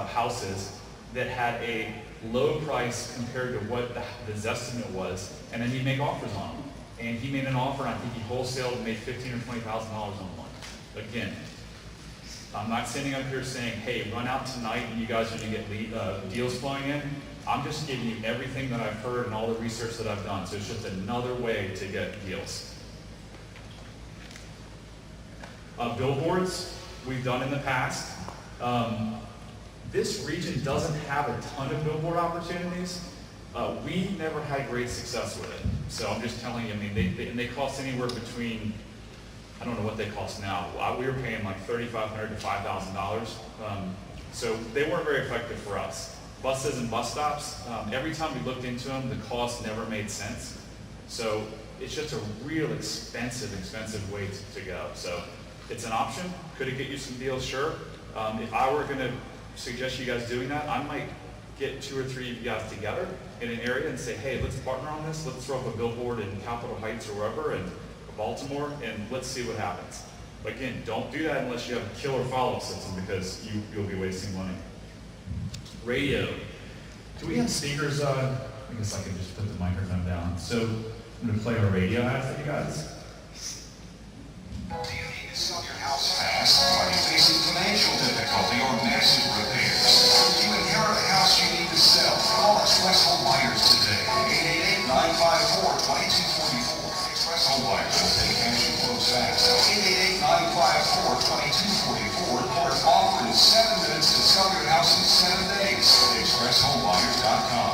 houses that had a low price compared to what the Zestimate was, and then he'd make offers on them. And he made an offer, and I think he wholesaled and made $15,000 or $20,000 on one. Again, I'm not sitting up here saying, hey, run out tonight and you guys are going to get deals flowing in. I'm just giving you everything that I've heard and all the research that I've done. So it's just another way to get deals. Billboards, we've done in the past. This region doesn't have a ton of billboard opportunities. We never had great success with it. So I'm just telling you, I mean, they cost anywhere between, I don't know what they cost now. We were paying like $3,500 to $5,000. So they weren't very effective for us. Buses and bus stops, every time we looked into them, the cost never made sense. So it's just a real expensive way to go. So it's an option. Could it get you some deals? Sure. If I were going to suggest you guys doing that, I might get 2 or 3 of you guys together in an area and say, hey, let's partner on this. Let's throw up a billboard in Capitol Heights or wherever, and Baltimore, and let's see what happens. But again, don't do that unless you have a killer follow-up system, because you'll be wasting money. Radio. Do we have speakers? I guess I can just put the microphone down. So I'm going to play our radio ad for you guys. Do you need to sell your house fast? Are you facing financial difficulty or massive repairs? Do you inherit a house you need to sell? Call Express Homebuyers today. 888-954-2244. Express Homebuyers will take cash and close fast. 888-954-2244. Our offer in 7 minutes to sell your house in 7 days. ExpressHomebuyers.com.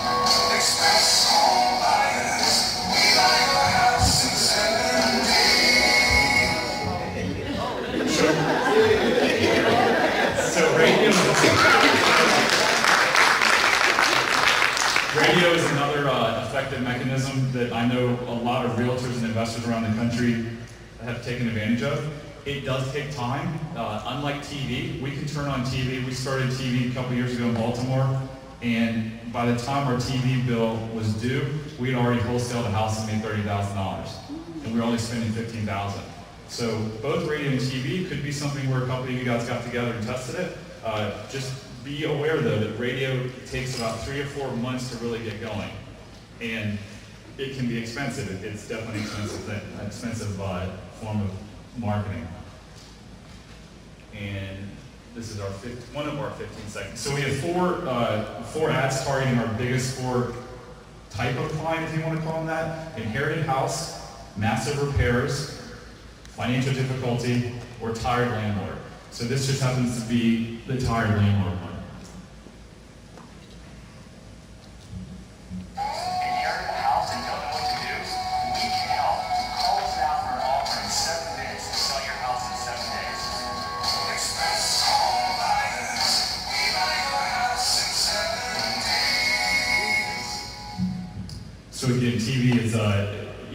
Express Homebuyers. We buy your house in 7 days. So radio is another effective mechanism that I know a lot of realtors and investors around the country have taken advantage of. It does take time. Unlike TV, we can turn on TV. We started TV a couple years ago in Baltimore, and by the time our TV bill was due, we had already wholesaled a house and made $30,000, and we were only spending $15,000. So both radio and TV could be something where a couple of you guys got together and tested it. Just be aware, though, that radio takes about 3 or 4 months to really get going, and it can be expensive. It's definitely an expensive form of marketing. And this is one of our 15 seconds. So we have four ads targeting our biggest 4 type of client, if you want to call them that: inherited house, massive repairs, financial difficulty, or tired landlord. So this just happens to be the tired landlord one. Inherit a house and don't know what to do? We can help. Call us now for an offer in 7 minutes to sell your house in 7 days. Express Homebuyers. We buy your house in 7 again, TV is,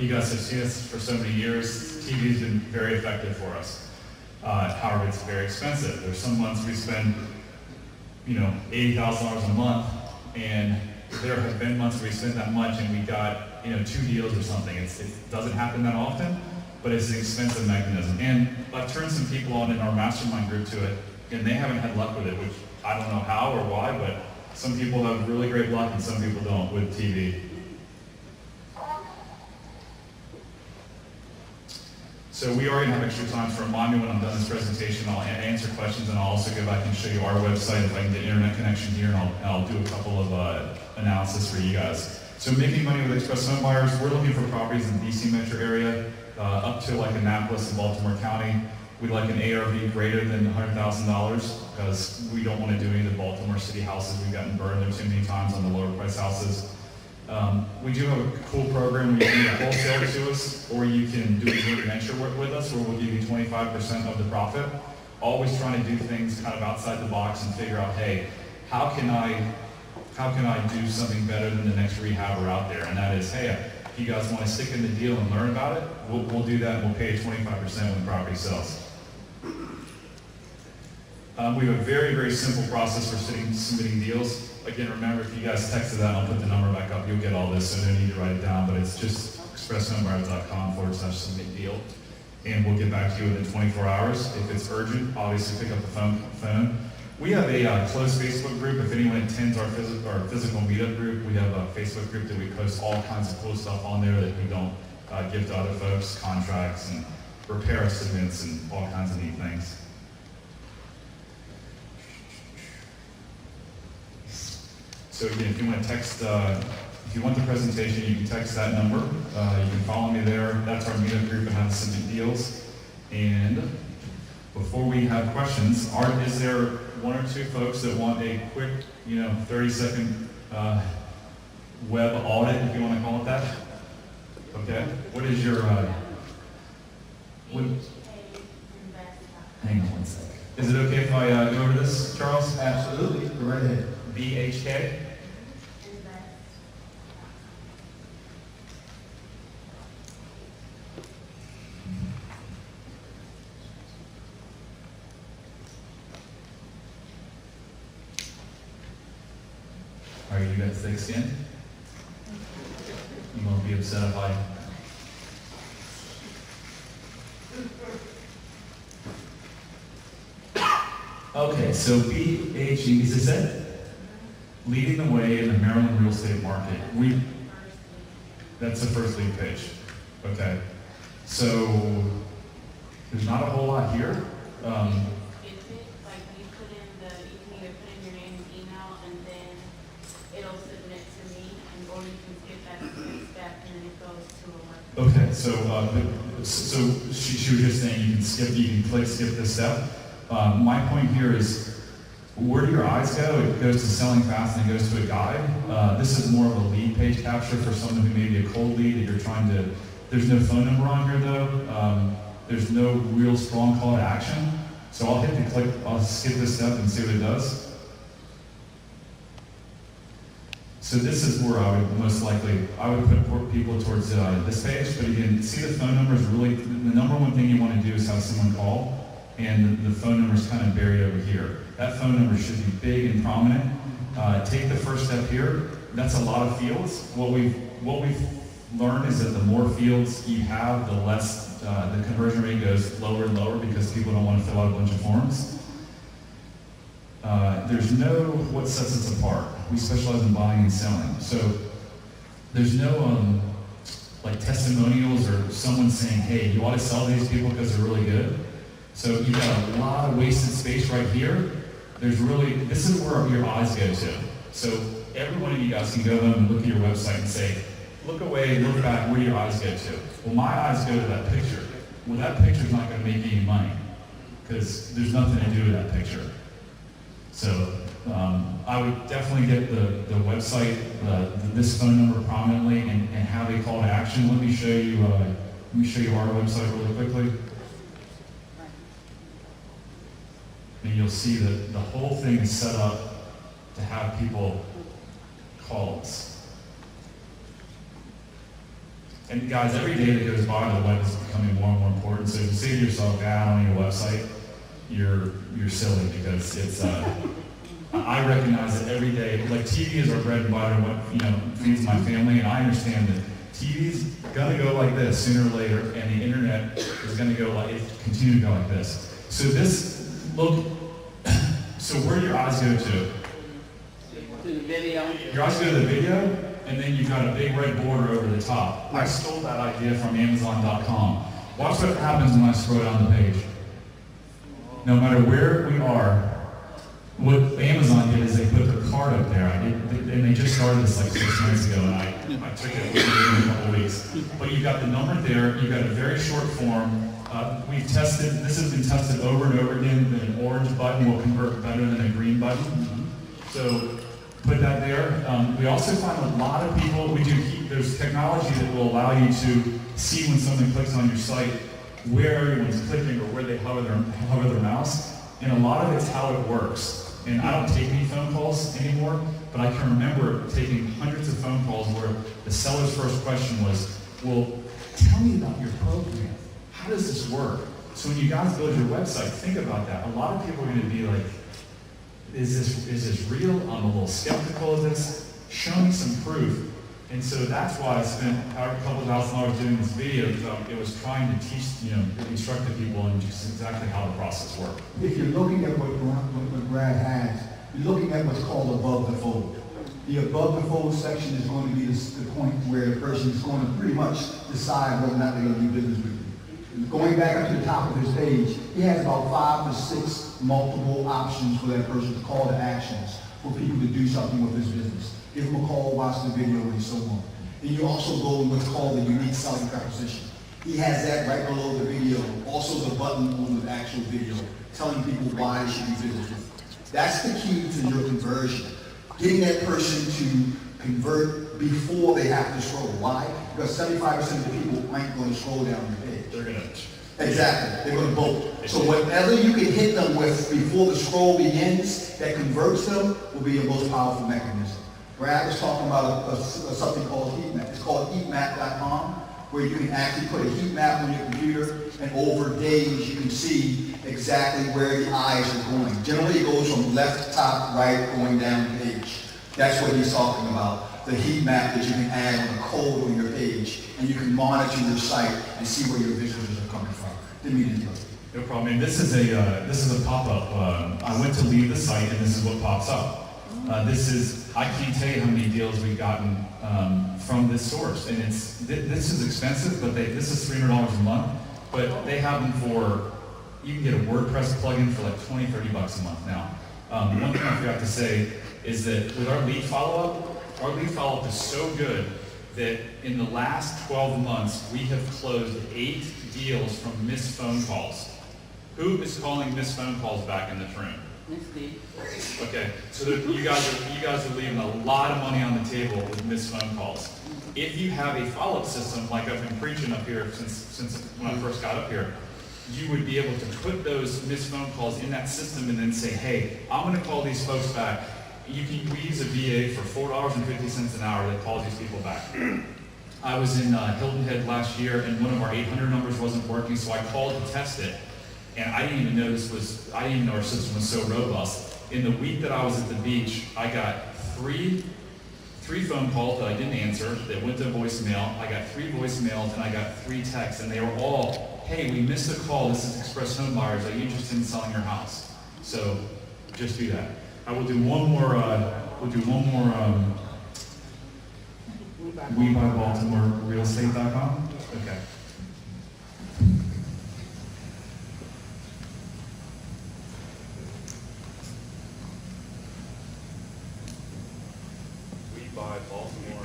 you guys have seen us for so many years. TV has been very effective for us. However, it's very expensive. There's some months we spend, $80,000 a month, and there have been months where we spent that much and we got, 2 deals or something. It doesn't happen that often, but it's an expensive mechanism. And I've turned some people on in our mastermind group to it, and they haven't had luck with it, which I don't know how or why, but some people have really great luck and some people don't with TV. So we are going to have extra time, so remind me when I'm done this presentation. I'll answer questions, and I'll also go back and show you our website if I can get internet connection here, and I'll do a couple of analysis for you guys. So making money with Express Homebuyers, we're looking for properties in the DC metro area, up to like Annapolis and Baltimore County. We'd like an ARV greater than $100,000 because we don't want to do any of the Baltimore city houses. We've gotten burned there too many times on the lower price houses. We do have a cool program where you can either wholesale to us or you can do a joint venture with us where we'll give you 25% of the profit. Always trying to do things kind of outside the box and figure out, hey, how can I do something better than the next rehabber out there? And that is, hey, if you guys want to stick in the deal and learn about it, we'll do that and we'll pay you 25% when the property sells. We have a very, very simple process for submitting deals. Again, remember, if you guys texted that, I'll put the number back up. You'll get all this, so no need to write it down, but it's just expresshomebuyers.com/submit deal. And we'll get back to you within 24 hours. If it's urgent, obviously pick up the phone. We have a closed Facebook group. If anyone attends our physical meetup group, we have a Facebook group that we post all kinds of cool stuff on there that we don't give to other folks, contracts and repair estimates and all kinds of neat things. So again, if you want to text, if you want the presentation, you can text that number. You can follow me there. That's our meetup group and how to submit deals. And before we have questions, is there 1 or 2 folks that want a quick, 30-second web audit, if you want to call it that? Okay. What is your? Hang on one sec. Is it okay if I go over this, Charles? Absolutely. Go right ahead. BHK. Are you guys thick-skinned? You won't be upset if I... Okay, so BHE, is this it? Leading the way in the Maryland real estate market. That's the first lead page. Okay, so there's not a whole lot here. Is it like you can either put in your name and email, and then it'll submit to me, or you can skip that step, and then it goes to a web. Okay, so she was just saying you can click skip this step. My point here is, where do your eyes go? It goes to selling fast and it goes to a guide. This is more of a lead page capture for someone who may be a cold lead that you're trying to, there's no phone number on here though. There's no real strong call to action. So I'll I'll skip this step and see what it does. So this is where I would most likely, put people towards this page, but again, see the phone number is really, the number one thing you want to do is have someone call, and the phone number is kind of buried over here. That phone number should be big and prominent. Take the first step here. That's a lot of fields. What we've learned is that the more fields you have, the less the conversion rate goes lower and lower because people don't want to fill out a bunch of forms. There's no what sets us apart. We specialize in buying and selling. So there's no like testimonials or someone saying, hey, you ought to sell these people because they're really good. So you've got a lot of wasted space right here. This is where your eyes go to. So every one of you guys can go home and look at your website and say, look away, look back, where do your eyes go to? Well, my eyes go to that picture. Well, that picture's not going to make any money because there's nothing to do with that picture. So I would definitely get the website, this phone number prominently, and have a call to action. Let me show you our website really quickly. And you'll see that the whole thing is set up to have people call us. And guys, every day that goes by, the web is becoming more and more important. So if you say to yourself, I don't need a website, you're silly, because it's, I recognize that every day, like TV is our bread and butter, and what, feeds my family, and I understand that TV's gonna go like this sooner or later, and the internet is gonna continue to go like this. So so where do your eyes go to? To the video. Your eyes go to the video, and then you've got a big red border over the top. I stole that idea from Amazon.com. Watch what happens when I scroll down the page. No matter where we are, what Amazon did is they put their card up there. And they just started this like 6 months ago, and I took it in a couple weeks. But you've got the number there, you've got a very short form. We've tested, this has been tested over and over again, that an orange button will convert better than a green button. So put that there. We also find a lot of people, there's technology that will allow you to see when someone clicks on your site, where everyone's clicking or where they hover their mouse. And a lot of it's how it works. And I don't take any phone calls anymore, but I can remember taking hundreds of phone calls where the seller's first question was, well, tell me about your program. How does this work? So when you guys build your website, think about that. A lot of people are going to be like, is this real? I'm a little skeptical of this. Show me some proof. And so that's why I spent a couple $1,000 doing this video, because it was trying to teach, instruct the people on just exactly how the process worked. If you're looking at what Brad has, you're looking at what's called above the fold. The above the fold section is going to be the point where the person is going to pretty much decide whether or not they're going to do business with you. Going back up to the top of his page, he has about 5 to 6 multiple options for that person to call to actions for people to do something with his business. Give him a call, watch the video, and so on. And you also go in what's called the unique selling proposition. He has that right below the video, also the button on the actual video, telling people why they should do business with you. That's the key to your conversion. Getting that person to convert before they have to scroll. Why? Because 75% of the people aren't going to scroll down your page. They're going to. Exactly. They're going to vote. So whatever you can hit them with before the scroll begins that converts them will be your most powerful mechanism. Brad was talking about something called heat map. It's called heatmap.com, where you can actually put a heat map on your computer, and over days you can see exactly where the eyes are going. Generally it goes from left, top, right, going down the page. That's what he's talking about. The heat map that you can add on a code on your page, and you can monitor your site and see where your visitors are coming from. Didn't mean to interrupt. No problem. And this is a pop-up. I went to leave the site, and this is what pops up. I can't tell you how many deals we've gotten from this source, and this is expensive, but this is $300 a month, but they have them you can get a WordPress plugin for like $20, $30 a month now. One thing I forgot to say is that with our lead follow-up is so good that in the last 12 months, we have closed 8 deals from missed phone calls. Who is calling missed phone calls back in this room? Okay, so you guys are leaving a lot of money on the table with missed phone calls. If you have a follow-up system, like I've been preaching up here since when I first got up here, you would be able to put those missed phone calls in that system and then say, hey, I'm going to call these folks back. We use a VA for $4.50 an hour that calls these people back. I was in Hilton Head last year, and one of our 800 numbers wasn't working, so I called to test it. And I didn't even know our system was so robust. In the week that I was at the beach, I got three phone calls that I didn't answer that went to voicemail. I got 3 voicemails, and I got 3 texts, and they were all, hey, we missed a call. This is Express Homebuyers. Are you interested in selling your house? So just do that. I will do one more. We buy Baltimore realestate.com. Okay. By Baltimore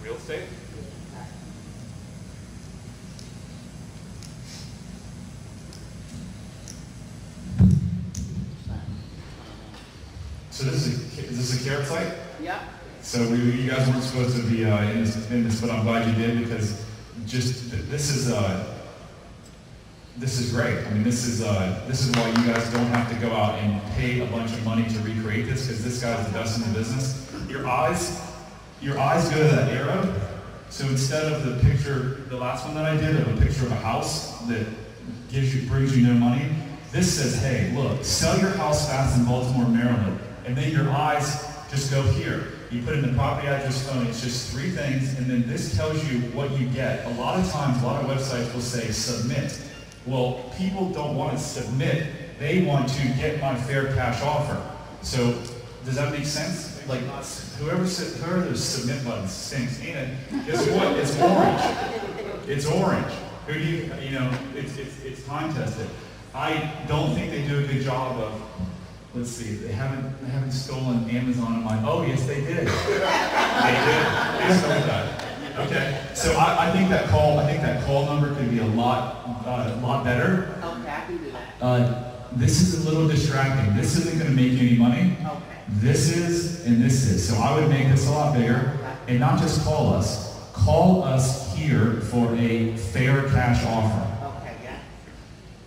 real estate. So is this a carrot site? Yeah. So you guys weren't supposed to be in this, but I'm glad you did, because this is great. I mean, this is why you guys don't have to go out and pay a bunch of money to recreate this, because this guy's the best in the business. your eyes go to that arrow. So instead of the picture, the last one that I did, of a picture of a house that brings you no money, this says, hey, look, sell your house fast in Baltimore, Maryland. And then your eyes just go here. You put in the property address, phone, it's just 3 things, and then this tells you what you get. A lot of times, a lot of websites will say submit. Well, people don't want to submit. They want to get my fair cash offer. So, does that make sense? Like, whoever those submit buttons stinks. And guess what? It's orange. It's orange. Who do it's time tested. I don't think they do a good job of, let's see, they haven't stolen Amazon and mine. Oh, yes, they did. They stole that. Okay, so I think that call number could be a lot better. Okay, I can do that. This is a little distracting. This isn't going to make you any money. Okay. This is, and this is. So I would make this a lot bigger, and not just call us. Call us here for a fair cash offer. Okay, yeah.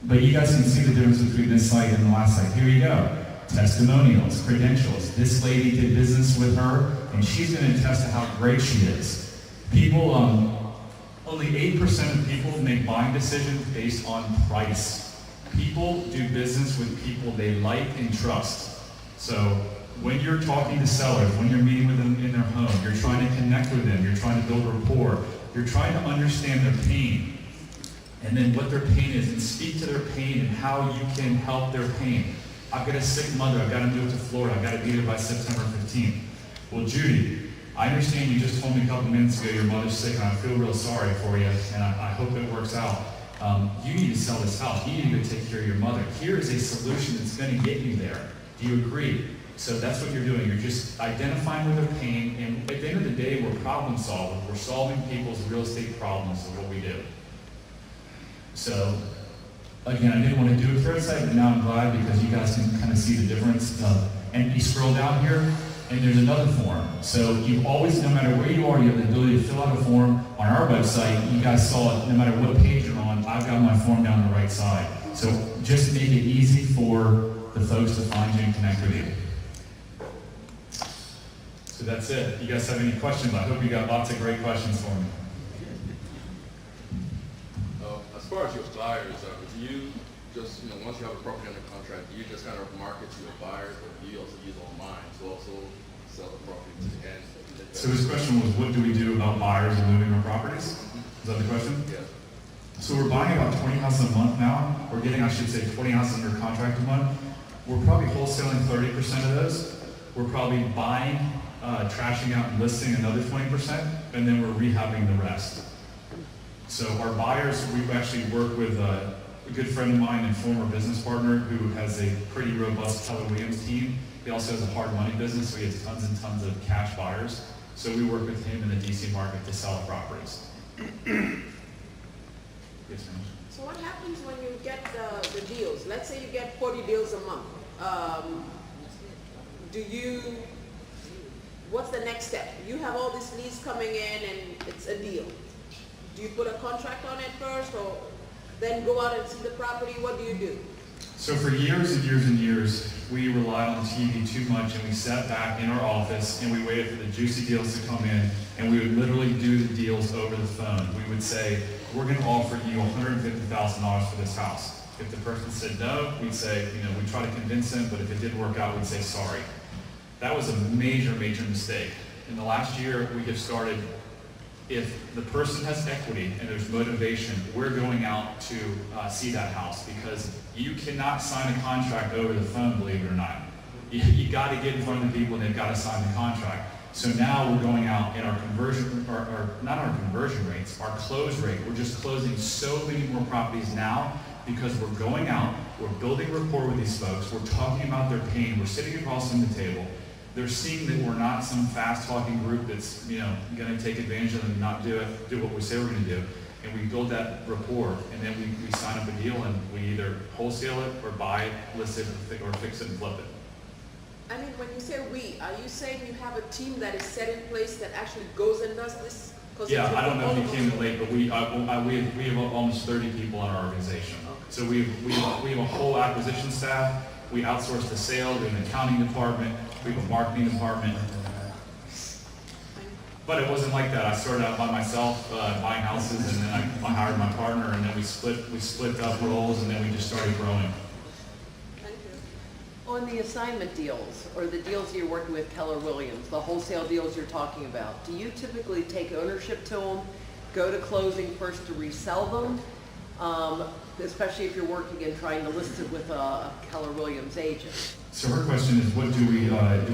But you guys can see the difference between this site and the last site. Here you go. Testimonials, credentials. This lady did business with her, and she's going to attest to how great she is. People, only 8% of people make buying decisions based on price. People do business with people they like and trust. So when you're talking to sellers, when you're meeting with them in their home, you're trying to connect with them, you're trying to build rapport, you're trying to understand their pain, and then what their pain is, and speak to their pain and how you can help their pain. I've got a sick mother, I've got to move to Florida, I've got to be there by September 15th. Well, Judy, I understand you just told me a couple minutes ago your mother's sick, and I feel real sorry for you, and I hope it works out. You need to sell this house. You need to go take care of your mother. Here is a solution that's going to get you there. Do you agree? So that's what you're doing. You're just identifying with their pain, and at the end of the day, we're problem solvers. We're solving people's real estate problems is what we do. So, again, I didn't want to do it first site, but now I'm glad because you guys can kind of see the difference. And you scroll down here, and there's another form. So you always, no matter where you are, you have the ability to fill out a form on our website. You guys saw it, no matter what page you're on, I've got my form down the right side. So just make it easy for the folks to find you and connect with you. So that's it. You guys have any questions? I hope you got lots of great questions for me. As far as your buyers, do you just, once you have a property under contract, do you just kind of market to your buyers, or do you also use online to also sell the property to the end? So his question was, what do we do about buyers and moving our properties? Is that the question? Yeah. So we're buying about 20 houses a month now. We're getting, I should say, 20 houses under contract a month. We're probably wholesaling 30% of those. We're probably buying, trashing out and listing another 20%, and then we're rehabbing the rest. So our buyers, we actually work with a good friend of mine and former business partner who has a pretty robust Keller Williams team. He also has a hard money business, so he has tons and tons of cash buyers. So we work with him in the DC market to sell properties. Yes, ma'am. So what happens when you get the deals? Let's say you get 40 deals a month. What's the next step? You have all these leads coming in and it's a deal. Do you put a contract on it first, or then go out and see the property? What do you do? So for years and years and years, we relied on TV too much, and we sat back in our office and we waited for the juicy deals to come in, and we would literally do the deals over the phone. We would say, we're going to offer you $150,000 for this house. If the person said no, we'd say, we'd try to convince them, but if it didn't work out, we'd say sorry. That was a major, major mistake. In the last year, we have started, if the person has equity and there's motivation, we're going out to see that house, because you cannot sign a contract over the phone, believe it or not. You got to get in front of the people and they've got to sign the contract. So now we're going out, and our conversion, or not our conversion rates, our close rate, we're just closing so many more properties now because we're going out, we're building rapport with these folks, we're talking about their pain, we're sitting across from the table. They're seeing that we're not some fast-talking group that's, going to take advantage of them and not do what we say we're going to do. And we build that rapport, and then we sign up a deal, and we either wholesale it or buy it, list it, or fix it and flip it. I mean, when you say we, are you saying you have a team that is set in place that actually goes and does this? Yeah, I don't know if you came in late, but we have almost 30 people in our organization. So we have a whole acquisition staff. We outsource the sales. We have an accounting department. We have a marketing department. But it wasn't like that. I started out by myself, buying houses, and then I hired my partner, and then we split up roles, and then we just started growing. Thank you. On the assignment deals, or the deals you're working with Keller Williams, the wholesale deals you're talking about, do you typically take ownership to them, go to closing first to resell them? Especially if you're working and trying to list it with a Keller Williams agent. So her question is, what do we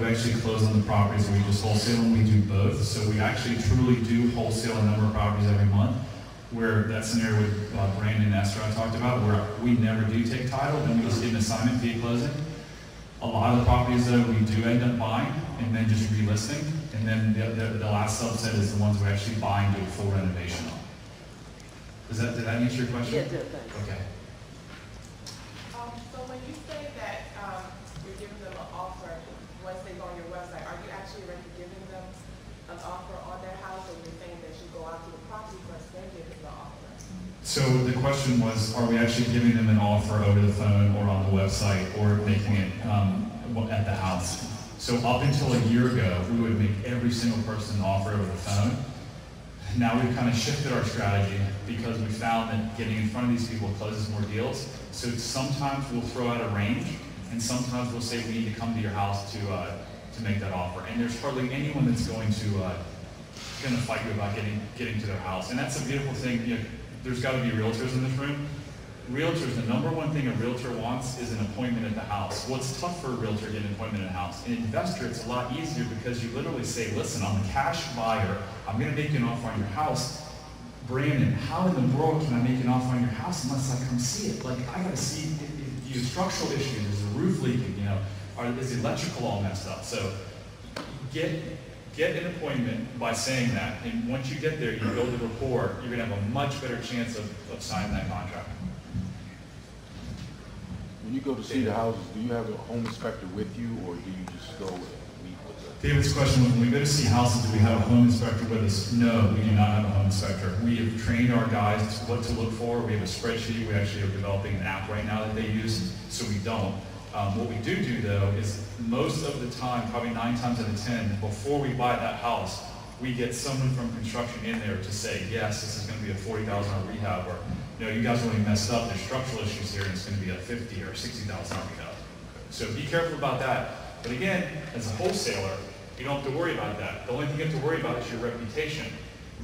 actually close on the properties, or we just wholesale them? We do both. So we actually truly do wholesale a number of properties every month, where that scenario with Brandon and Esther I talked about, where we never do take title, and we just get an assignment fee closing. A lot of the properties though, we do end up buying and then just relisting, and then the last subset is the ones we actually buy and do a full renovation on. Did that answer your question? Yeah, it did, thanks. Okay. So when you say that you're giving them an offer once they go on your website, are you actually already giving them an offer on their house, or you're saying that you go out to the property first, then give them the offer? So the question was, are we actually giving them an offer over the phone or on the website, or making it at the house? So up until a year ago, we would make every single person an offer over the phone. Now we've kind of shifted our strategy because we found that getting in front of these people closes more deals. So sometimes we'll throw out a range, and sometimes we'll say we need to come to your house to make that offer. And there's hardly anyone that's going to fight you about getting to their house. And that's a beautiful thing. You know, there's got to be realtors in this room. Realtors, the number one thing a realtor wants is an appointment at the house. Well, it's tough for a realtor to get an appointment at a house. An investor, it's a lot easier because you literally say, listen, I'm a cash buyer. I'm going to make you an offer on your house. Brandon, how in the world can I make an offer on your house unless I come see it? Like, I got to see, do you have structural issues? Is the roof leaking? You know, is the electrical all messed up? So get an appointment by saying that. And once you get there, you build a rapport, you're going to have a much better chance of signing that contract. When you go to see the houses, do you have a home inspector with you, or do you just go and meet with them? David's question was, when we go to see houses, do we have a home inspector with us? No, we do not have a home inspector. We have trained our guys what to look for. We have a spreadsheet. We actually are developing an app right now that they use, so we don't. What we do though is most of the time, probably 9 times out of 10, before we buy that house, we get someone from construction in there to say, yes, this is going to be a $40,000 rehab, or you know, you guys really messed up. There's structural issues here, and it's going to be a $50,000 or $60,000 rehab. So be careful about that. But again, as a wholesaler, you don't have to worry about that. The only thing you have to worry about is your reputation.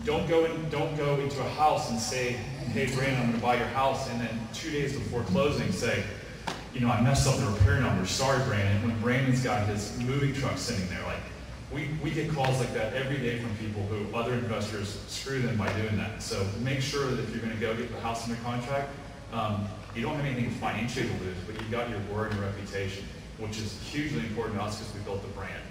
Don't go into a house and say, hey, Brandon, I'm going to buy your house, and then 2 days before closing say, you know, I messed up the repair number. Sorry, Brandon. When Brandon's got his moving truck sitting there, like we get calls like that every day from people who other investors screw them by doing that. So make sure that if you're going to go get the house under contract, you don't have anything financially to lose, but you've got your word and reputation, which is hugely important to us because we built the brand.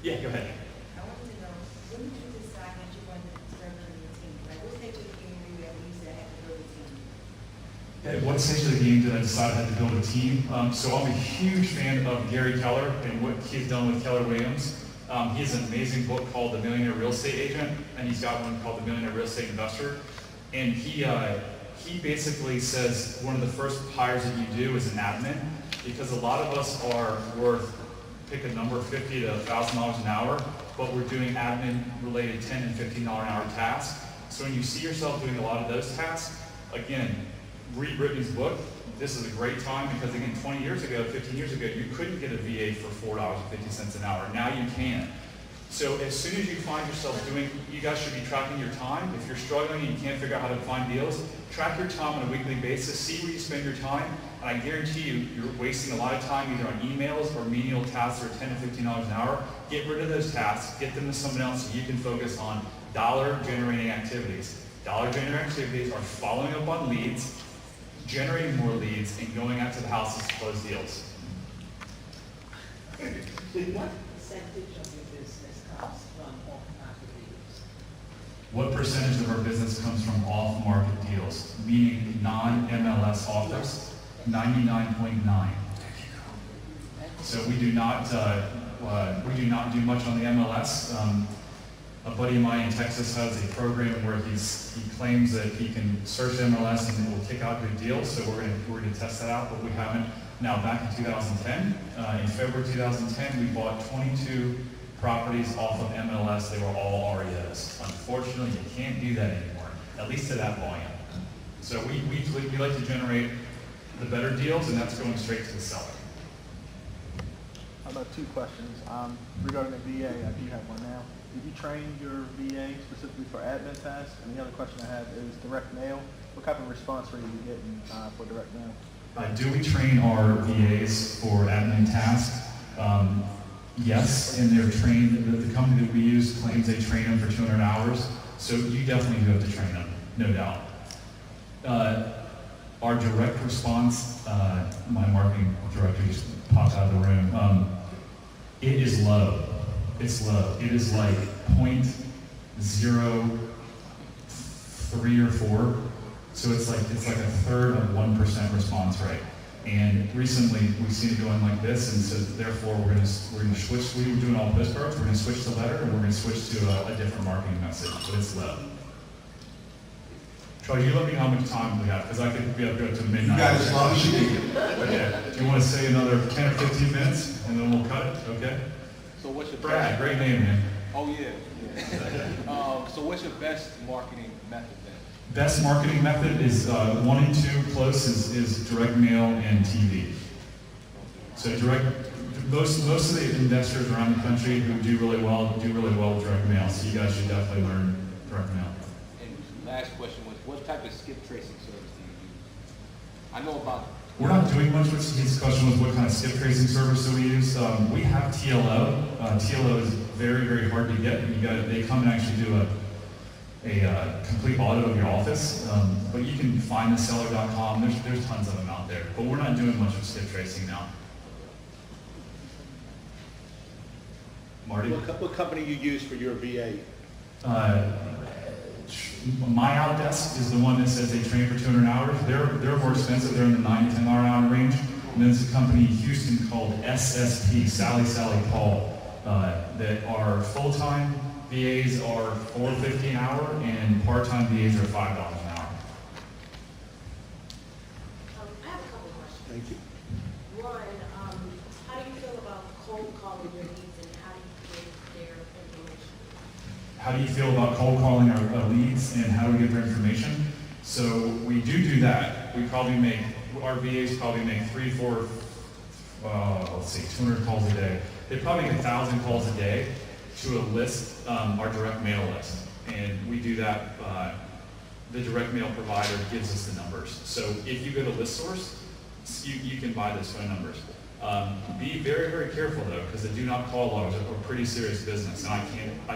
Yeah, go ahead. I wanted to know, when did you decide that you wanted to start building a team? Like, what stage of the game were you at when you said I had to build a team? At what stage of the game did I decide I had to build a team? So I'm a huge fan of Gary Keller and what he's done with Keller Williams. He has an amazing book called The Millionaire Real Estate Agent, and he's got one called The Millionaire Real Estate Investor. And he basically says one of the first hires that you do is an admin, because a lot of us are worth, pick a number, $50 to $1,000 an hour, but we're doing admin-related $10 and $15 an hour tasks. So when you see yourself doing a lot of those tasks, again, read Brittney's book. This is a great time because, again, 20 years ago, 15 years ago, you couldn't get a VA for $4.50 an hour. Now you can. So as soon as you find yourself doing, you guys should be tracking your time. If you're struggling and you can't figure out how to find deals, track your time on a weekly basis, see where you spend your time, and I guarantee you, you're wasting a lot of time either on emails or menial tasks that are $10 to $15 an hour. Get rid of those tasks, get them to someone else so you can focus on dollar-generating activities. Dollar-generating activities are following up on leads, generating more leads, and going out to the houses to close deals. What percentage of your business comes from off-market deals? What percentage of our business comes from off-market deals, meaning non-MLS offers? 99.9. So we do not do much on the MLS. A buddy of mine in Texas has a program where he claims that he can search MLS and it will kick out good deals. So we're going to test that out, but we haven't. Now, back in 2010, in February 2010, we bought 22 properties off of MLS. They were all REOs. Unfortunately, you can't do that anymore, at least to that volume. So we like to generate the better deals, and that's going straight to the seller. How about two questions? Regarding the VA, I do have one now. Did you train your VA specifically for admin tasks? And the other question I have is direct mail. What type of response rate are you getting for direct mail? Do we train our VAs for admin tasks? Yes, and they're trained. The company that we use claims they train them for 200 hours, so you definitely do have to train them, no doubt. Our direct response, my marketing director just popped out of the room. It is low. It's low. It is like 0.03 or 4. So it's like a third of 1% response rate. And recently we've seen it going like this, and so therefore we're gonna switch. We were doing all postcards. We're gonna switch to letter, and we're gonna switch to a different marketing message. But it's low. Charlie, you let me know how much time we have, because I could be up here to midnight. You got as long as you need. Okay. Do you want to say another 10 or 15 minutes, and then we'll cut it? Okay. So what's your Brad, great name, man. Oh, yeah. So what's your best marketing method then? Best marketing method is 1 and 2 close is direct mail and TV. So most of the investors around the country who do really well with direct mail. So you guys should definitely learn direct mail. And last question was, what type of skip tracing service do you use? I know about. We're not doing much with his question was what kind of skip tracing service do we use. We have TLO. TLO is very, very hard to get. They come and actually do a complete audit of your office, but you can find the seller.com. There's tons of them out there, but we're not doing much with skip tracing now. Marty? What company you use for your VA? My Outdesk is the one that says they train for 200 hours. They're more expensive. They're in the $9 to $10 an hour range. And then there's a company in Houston called SSP, Sally Paul, that are full-time VAs are $4.50 an hour, and part-time VAs are $5 an hour. I have a couple questions. Thank you. One, how do you feel about cold calling your leads, and how do you get their information? How do you feel about cold calling our leads, and how do we get their information? So we do that. Our VAs probably make 200 calls a day. They probably make 1,000 calls a day to a list, our direct mail list. And we do that, the direct mail provider gives us the numbers. So if you go to ListSource, you can buy those phone numbers. Be very, very careful though, because the do not call laws are pretty serious business. And I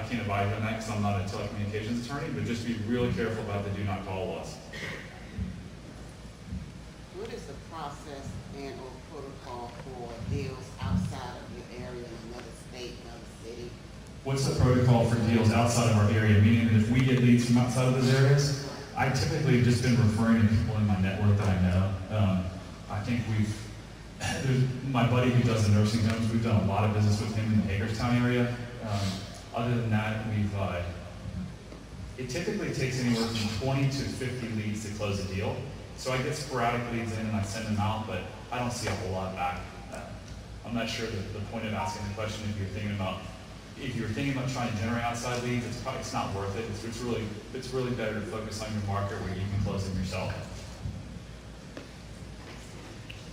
can't advise on that because I'm not a telecommunications attorney, but just be really careful about the do not call laws. What is the process and or protocol for deals outside of your area in another state, another city? What's the protocol for deals outside of our area? Meaning that if we get leads from outside of those areas, I typically have just been referring to people in my network that I know. I think there's my buddy who does the nursing homes, we've done a lot of business with him in the Hagerstown area. Other than that, it typically takes anywhere from 20 to 50 leads to close a deal. So I get sporadic leads in and I send them out, but I don't see a whole lot back. I'm not sure the point of asking the question if you're thinking about trying to generate outside leads, it's not worth it. It's really better to focus on your market where you can close them yourself.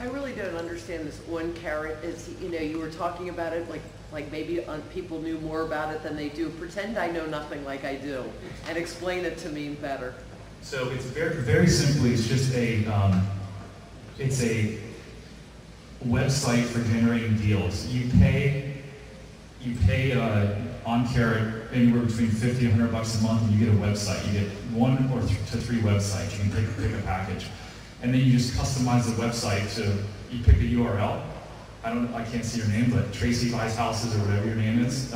I really don't understand this one carrot. You were talking about it like maybe people knew more about it than they do. Pretend I know nothing like I do, and explain it to me better. So it's very, very simply, it's just a website for generating deals. You pay on Carrot anywhere between $50 and $100 a month, and you get a website. You get 1 or 2 to 3 websites. You can pick a package. And then you just customize the website you pick a URL. I can't see your name, but Tracy Buys Houses or whatever your name is.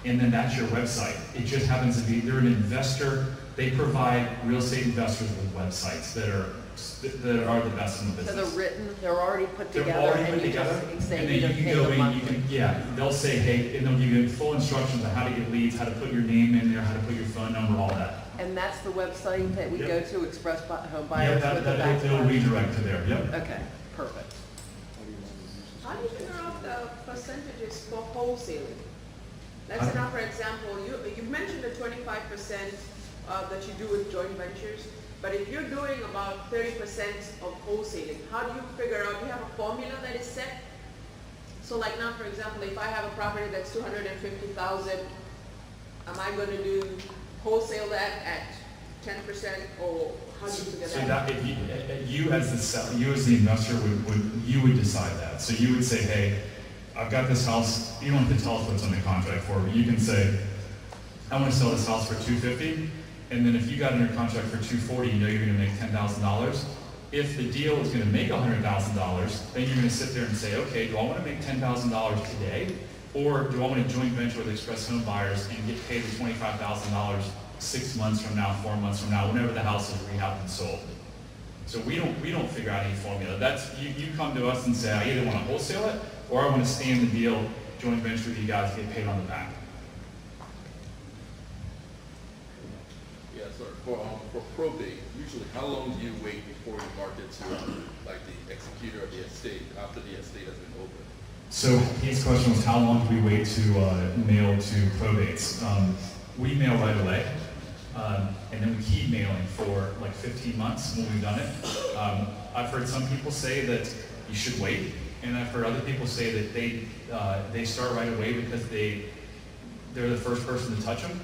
And then that's your website. It just happens to be, they're an investor. They provide real estate investors with websites that are the best in the business. So they're already put together. They're already put together, and then you can go in, they'll say, hey, and they'll give you full instructions on how to get leads, how to put your name in there, how to put your phone number, all that. And that's the website that we go to, Express Homebuyers? Yeah, it'll redirect to there, yep. Okay, perfect. How do you figure out the percentages for wholesaling? Let's say now, for example, you mentioned the 25% that you do with joint ventures, but if you're doing about 30% of wholesaling, how do you figure out, do you have a formula that is set? So like now, for example, if I have a property that's 250,000, am I going to do wholesale that at 10% or how do you figure So that? that, if you as the seller, you as the investor you would decide that. So you would say, hey, I've got this house, you don't have to tell us what's on the contract for, but you can say, I want to sell this house for $250,000, and then if you got under contract for $240,000, you know you're going to make $10,000. If the deal is going to make $100,000, then you're going to sit there and say, okay, do I want to make $10,000 today, or do I want to joint venture with Express Homebuyers and get paid the $25,000 6 months from now, 4 months from now, whenever the house is rehabbed and sold? So we don't figure out any formula. That's you come to us and say, I either want to wholesale it or I want to stay in the deal, joint venture with you guys, get paid on the back. Yeah, so for probate, usually how long do you wait before you market to like the executor of the estate after the estate has been opened? So his question was, how long do we wait to mail to probates? We mail right away, and then we keep mailing for like 15 months when we've done it. I've heard some people say that you should wait, and I've heard other people say that they start right away because they're the first person to touch them.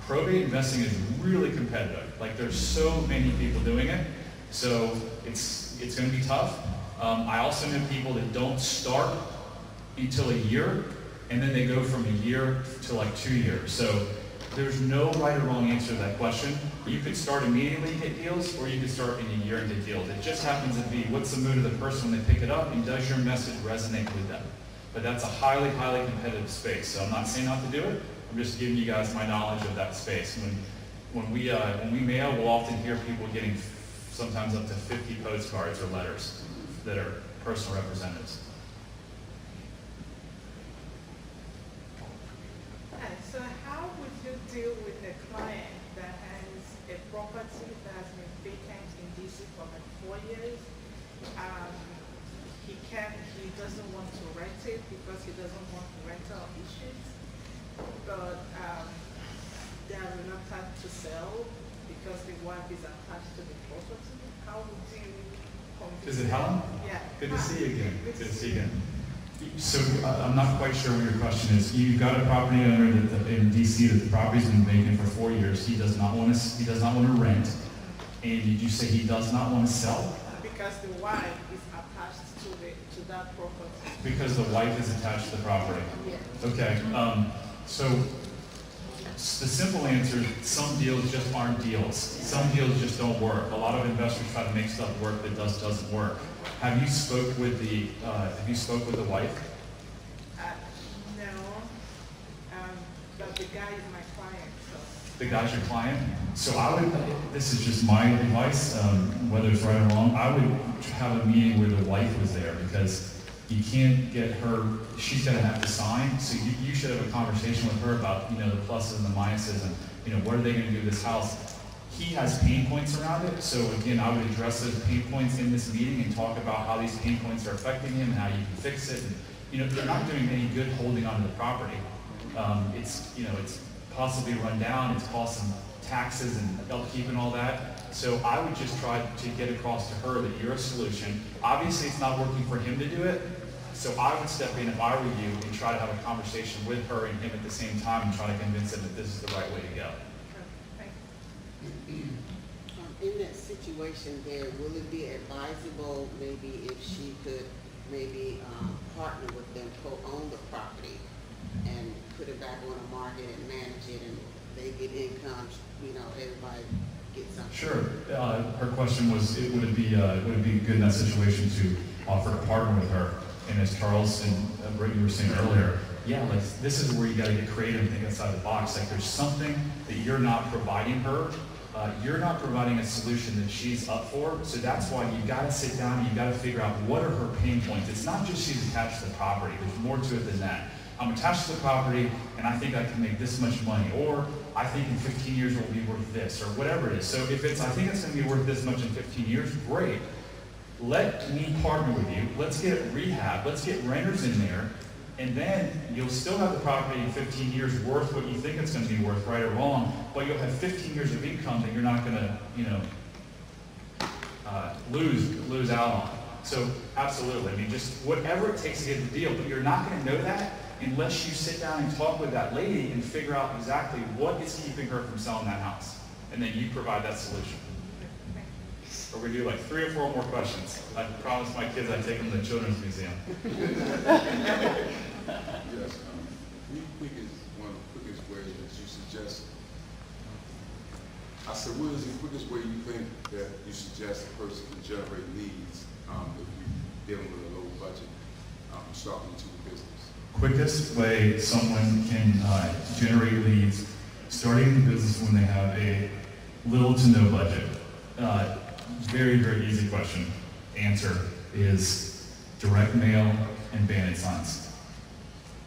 Probate investing is really competitive. Like there's so many people doing it, so it's going to be tough. I also know people that don't start until a year, and then they go from a year to like 2 years. So there's no right or wrong answer to that question. You could start immediately and get deals, or you could start in a year and get deals. It just happens to be what's the mood of the person when they pick it up, and does your message resonate with them? But that's a highly, highly competitive space. So I'm not saying not to do it. I'm just giving you guys my knowledge of that space. When we mail, we'll often hear people getting sometimes up to 50 postcards or letters that are personal representatives. So how would you deal with a client that has a property that has been vacant in DC for like 4 years? He doesn't want to rent it because he doesn't want rental issues, but they are reluctant to sell because the wife is attached to the property. How would you Is it Helen? Yeah. Good to see you again. Good to see you again. So I'm not quite sure what your question is. You've got a property owner in DC that the property's been vacant for 4 years. He does not want to rent. And did you say he does not want to sell? Because the wife is attached to that property. Because the wife is attached to the property. Yeah. Okay. So the simple answer is some deals just aren't deals. Some deals just don't work. A lot of investors try to make stuff work that doesn't work. Have you spoke with the wife? No. But the guy is my client, so. The guy's your client? So this is just my advice, whether it's right or wrong, I would have a meeting where the wife was there, because you can't get her, she's gonna have to sign, so you should have a conversation with her about, the pluses and the minuses, and what are they gonna do with this house? He has pain points around it, so again, I would address those pain points in this meeting and talk about how these pain points are affecting him and how you can fix it. And, they're not doing any good holding onto the property. It's possibly run down, it's cost some taxes and upkeep and all that. So I would just try to get across to her that you're a solution. Obviously, it's not working for him to do it, so I would step in if I were you and try to have a conversation with her and him at the same time and try to convince him that this is the right way to go. In that situation there, will it be advisable maybe if she could maybe partner with them, co-own the property and put it back on the market and manage it, and they get income, everybody gets something? Sure. Her question was, would it be good in that situation to offer to partner with her? And as Charles and Brittney were saying earlier, this is where you got to get creative and think outside the box. Like there's something that you're not providing her. You're not providing a solution that she's up for, so that's why you got to sit down and you got to figure out what are her pain points. It's not just she's attached to the property. There's more to it than that. I'm attached to the property, and I think I can make this much money, or I think in 15 years it will be worth this, or whatever it is. So if I think it's going to be worth this much in 15 years, great. let me partner with you, let's get rehab, let's get renters in there, and then you'll still have the property in 15 years worth what you think it's gonna be worth, right or wrong, but you'll have 15 years of income that you're not gonna, lose out on. So absolutely, I mean, just whatever it takes to get the deal, but you're not gonna know that unless you sit down and talk with that lady and figure out exactly what is keeping her from selling that house. And then you provide that solution. Or we do like 3 or 4 more questions. I promised my kids I'd take them to the Children's Museum. Yes, one of the quickest ways that you suggest. I said, what is the quickest way you think that you suggest a person can generate leads if you're dealing with a low budget, starting into a business? Quickest way someone can generate leads starting the business when they have a little to no budget. Very, very easy question. Answer is direct mail and bandit signs.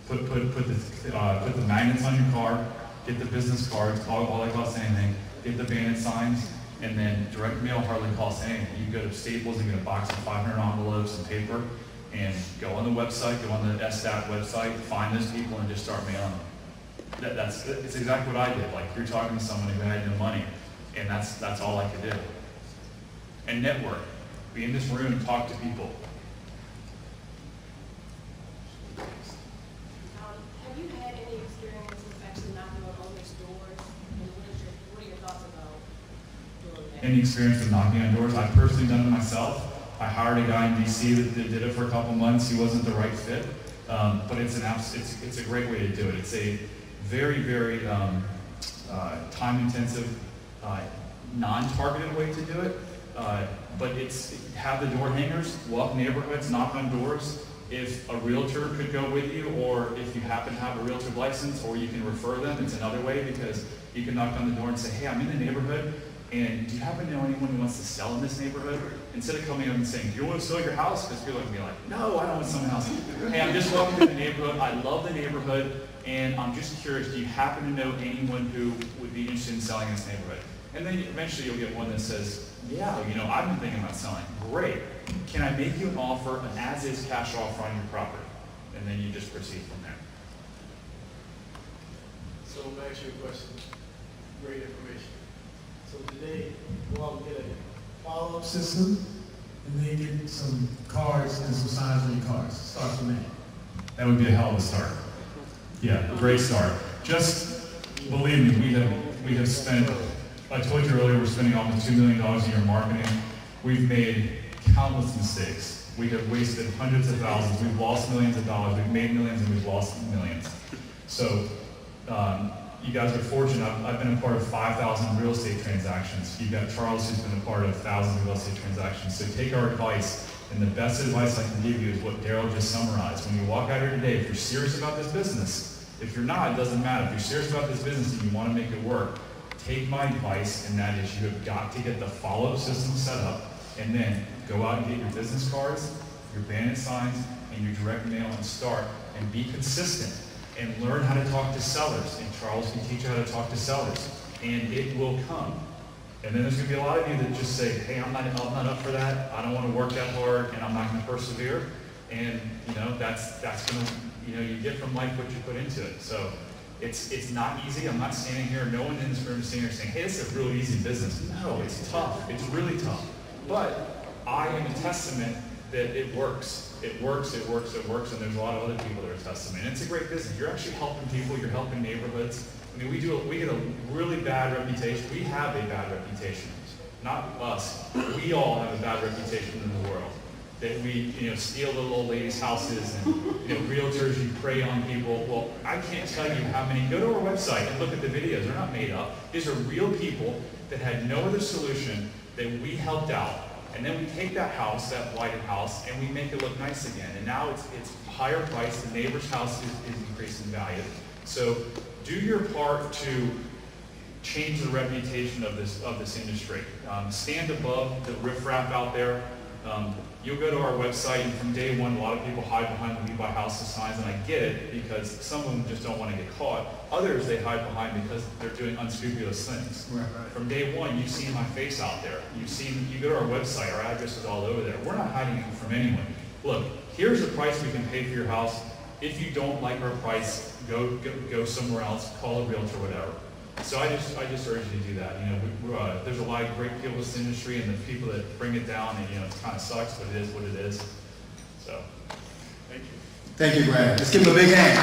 Put the magnets on your car, get the business cards, all that costs anything, get the bandit signs, and then direct mail hardly costs anything. You go to Staples and get a box of 500 envelopes and paper, and go on the website, go on the SSAT website, find those people and just start mailing them. It's exactly what I did. Like, you're talking to someone who had no money, and that's all I could do. And network. Be in this room, talk to people. Have you had any experience with actually knocking on owners' doors? And what are your thoughts about doing that? Any experience with knocking on doors? I've personally done it myself. I hired a guy in DC that did it for a couple months. He wasn't the right fit, but it's a great way to do it. It's a very, very time-intensive, non-targeted way to do it. But have the door hangers, walk neighborhoods, knock on doors. If a realtor could go with you, or if you happen to have a realtor license, or you can refer them, it's another way, because you can knock on the door and say, hey, I'm in the neighborhood, and do you happen to know anyone who wants to sell in this neighborhood? Instead of coming up and saying, do you want to sell your house? Because people are going to be like, no, I don't want someone else. Hey, I'm just walking through the neighborhood. I love the neighborhood, and I'm just curious, do you happen to know anyone who would be interested in selling in this neighborhood? And then eventually you'll get one that says, yeah, I've been thinking about selling. Great. Can I make you an offer, an as-is cash offer on your property? And then you just proceed from there. So let me ask you a question. Great information. So today, go out and get a follow-up system, and then get some cards and some signs on your cards. Start from there. That would be a hell of a start. Yeah, great start. Just believe me, we have spent, I told you earlier, we're spending almost $2 million a year marketing. We've made countless mistakes. We have wasted hundreds of thousands. We've lost millions of dollars. We've made millions and we've lost millions. So you guys are fortunate. I've been a part of 5,000 real estate transactions. You've got Charles, who's been a part of thousands of real estate transactions. So take our advice, and the best advice I can give you is what Daryl just summarized. When you walk out here today, if you're serious about this business, if you're not, it doesn't matter. If you're serious about this business and you want to make it work, take my advice, and that is you have got to get the follow-up system set up, and then go out and get your business cards, your bandit signs, and your direct mail, and start, and be consistent, and learn how to talk to sellers. And Charles can teach you how to talk to sellers, and it will come. And then there's going to be a lot of you that just say, hey, I'm not up for that. I don't want to work that hard, and I'm not going to persevere. And that's going to, you get from life what you put into it. So it's not easy. I'm not standing here. No one in this room is standing here saying, hey, this is a real easy business. No, it's tough. It's really tough. But I am a testament that it works. It works, it works, it works, and there's a lot of other people that are a testament. And it's a great business. You're actually helping people. You're helping neighborhoods. I mean, we get a really bad reputation. We have a bad reputation. Not us. We all have a bad reputation in the world. That we, steal little old ladies' houses, and, realtors, you prey on people. Well, I can't tell you how many. Go to our website and look at the videos. They're not made up. These are real people that had no other solution that we helped out. And then we take that house, that blighted house, and we make it look nice again. And now it's higher price. The neighbor's house is increasing value. So do your part to change the reputation of this industry. Stand above the riffraff out there. You'll go to our website, and from day one, a lot of people hide behind the We Buy Houses signs, and I get it, because some of them just don't want to get caught. Others, they hide behind because they're doing unscrupulous things. Right. From day one, you've seen my face out there. You go to our website, our address is all over there. We're not hiding it from anyone. Look, here's the price we can pay for your house. If you don't like our price, go somewhere else, call a realtor, whatever. So I just urge you to do that. There's a lot of great people in this industry, and the people that bring it down, and it kind of sucks, but it is what it is. So, thank you. Thank you, Brad. Let's give him a big hand.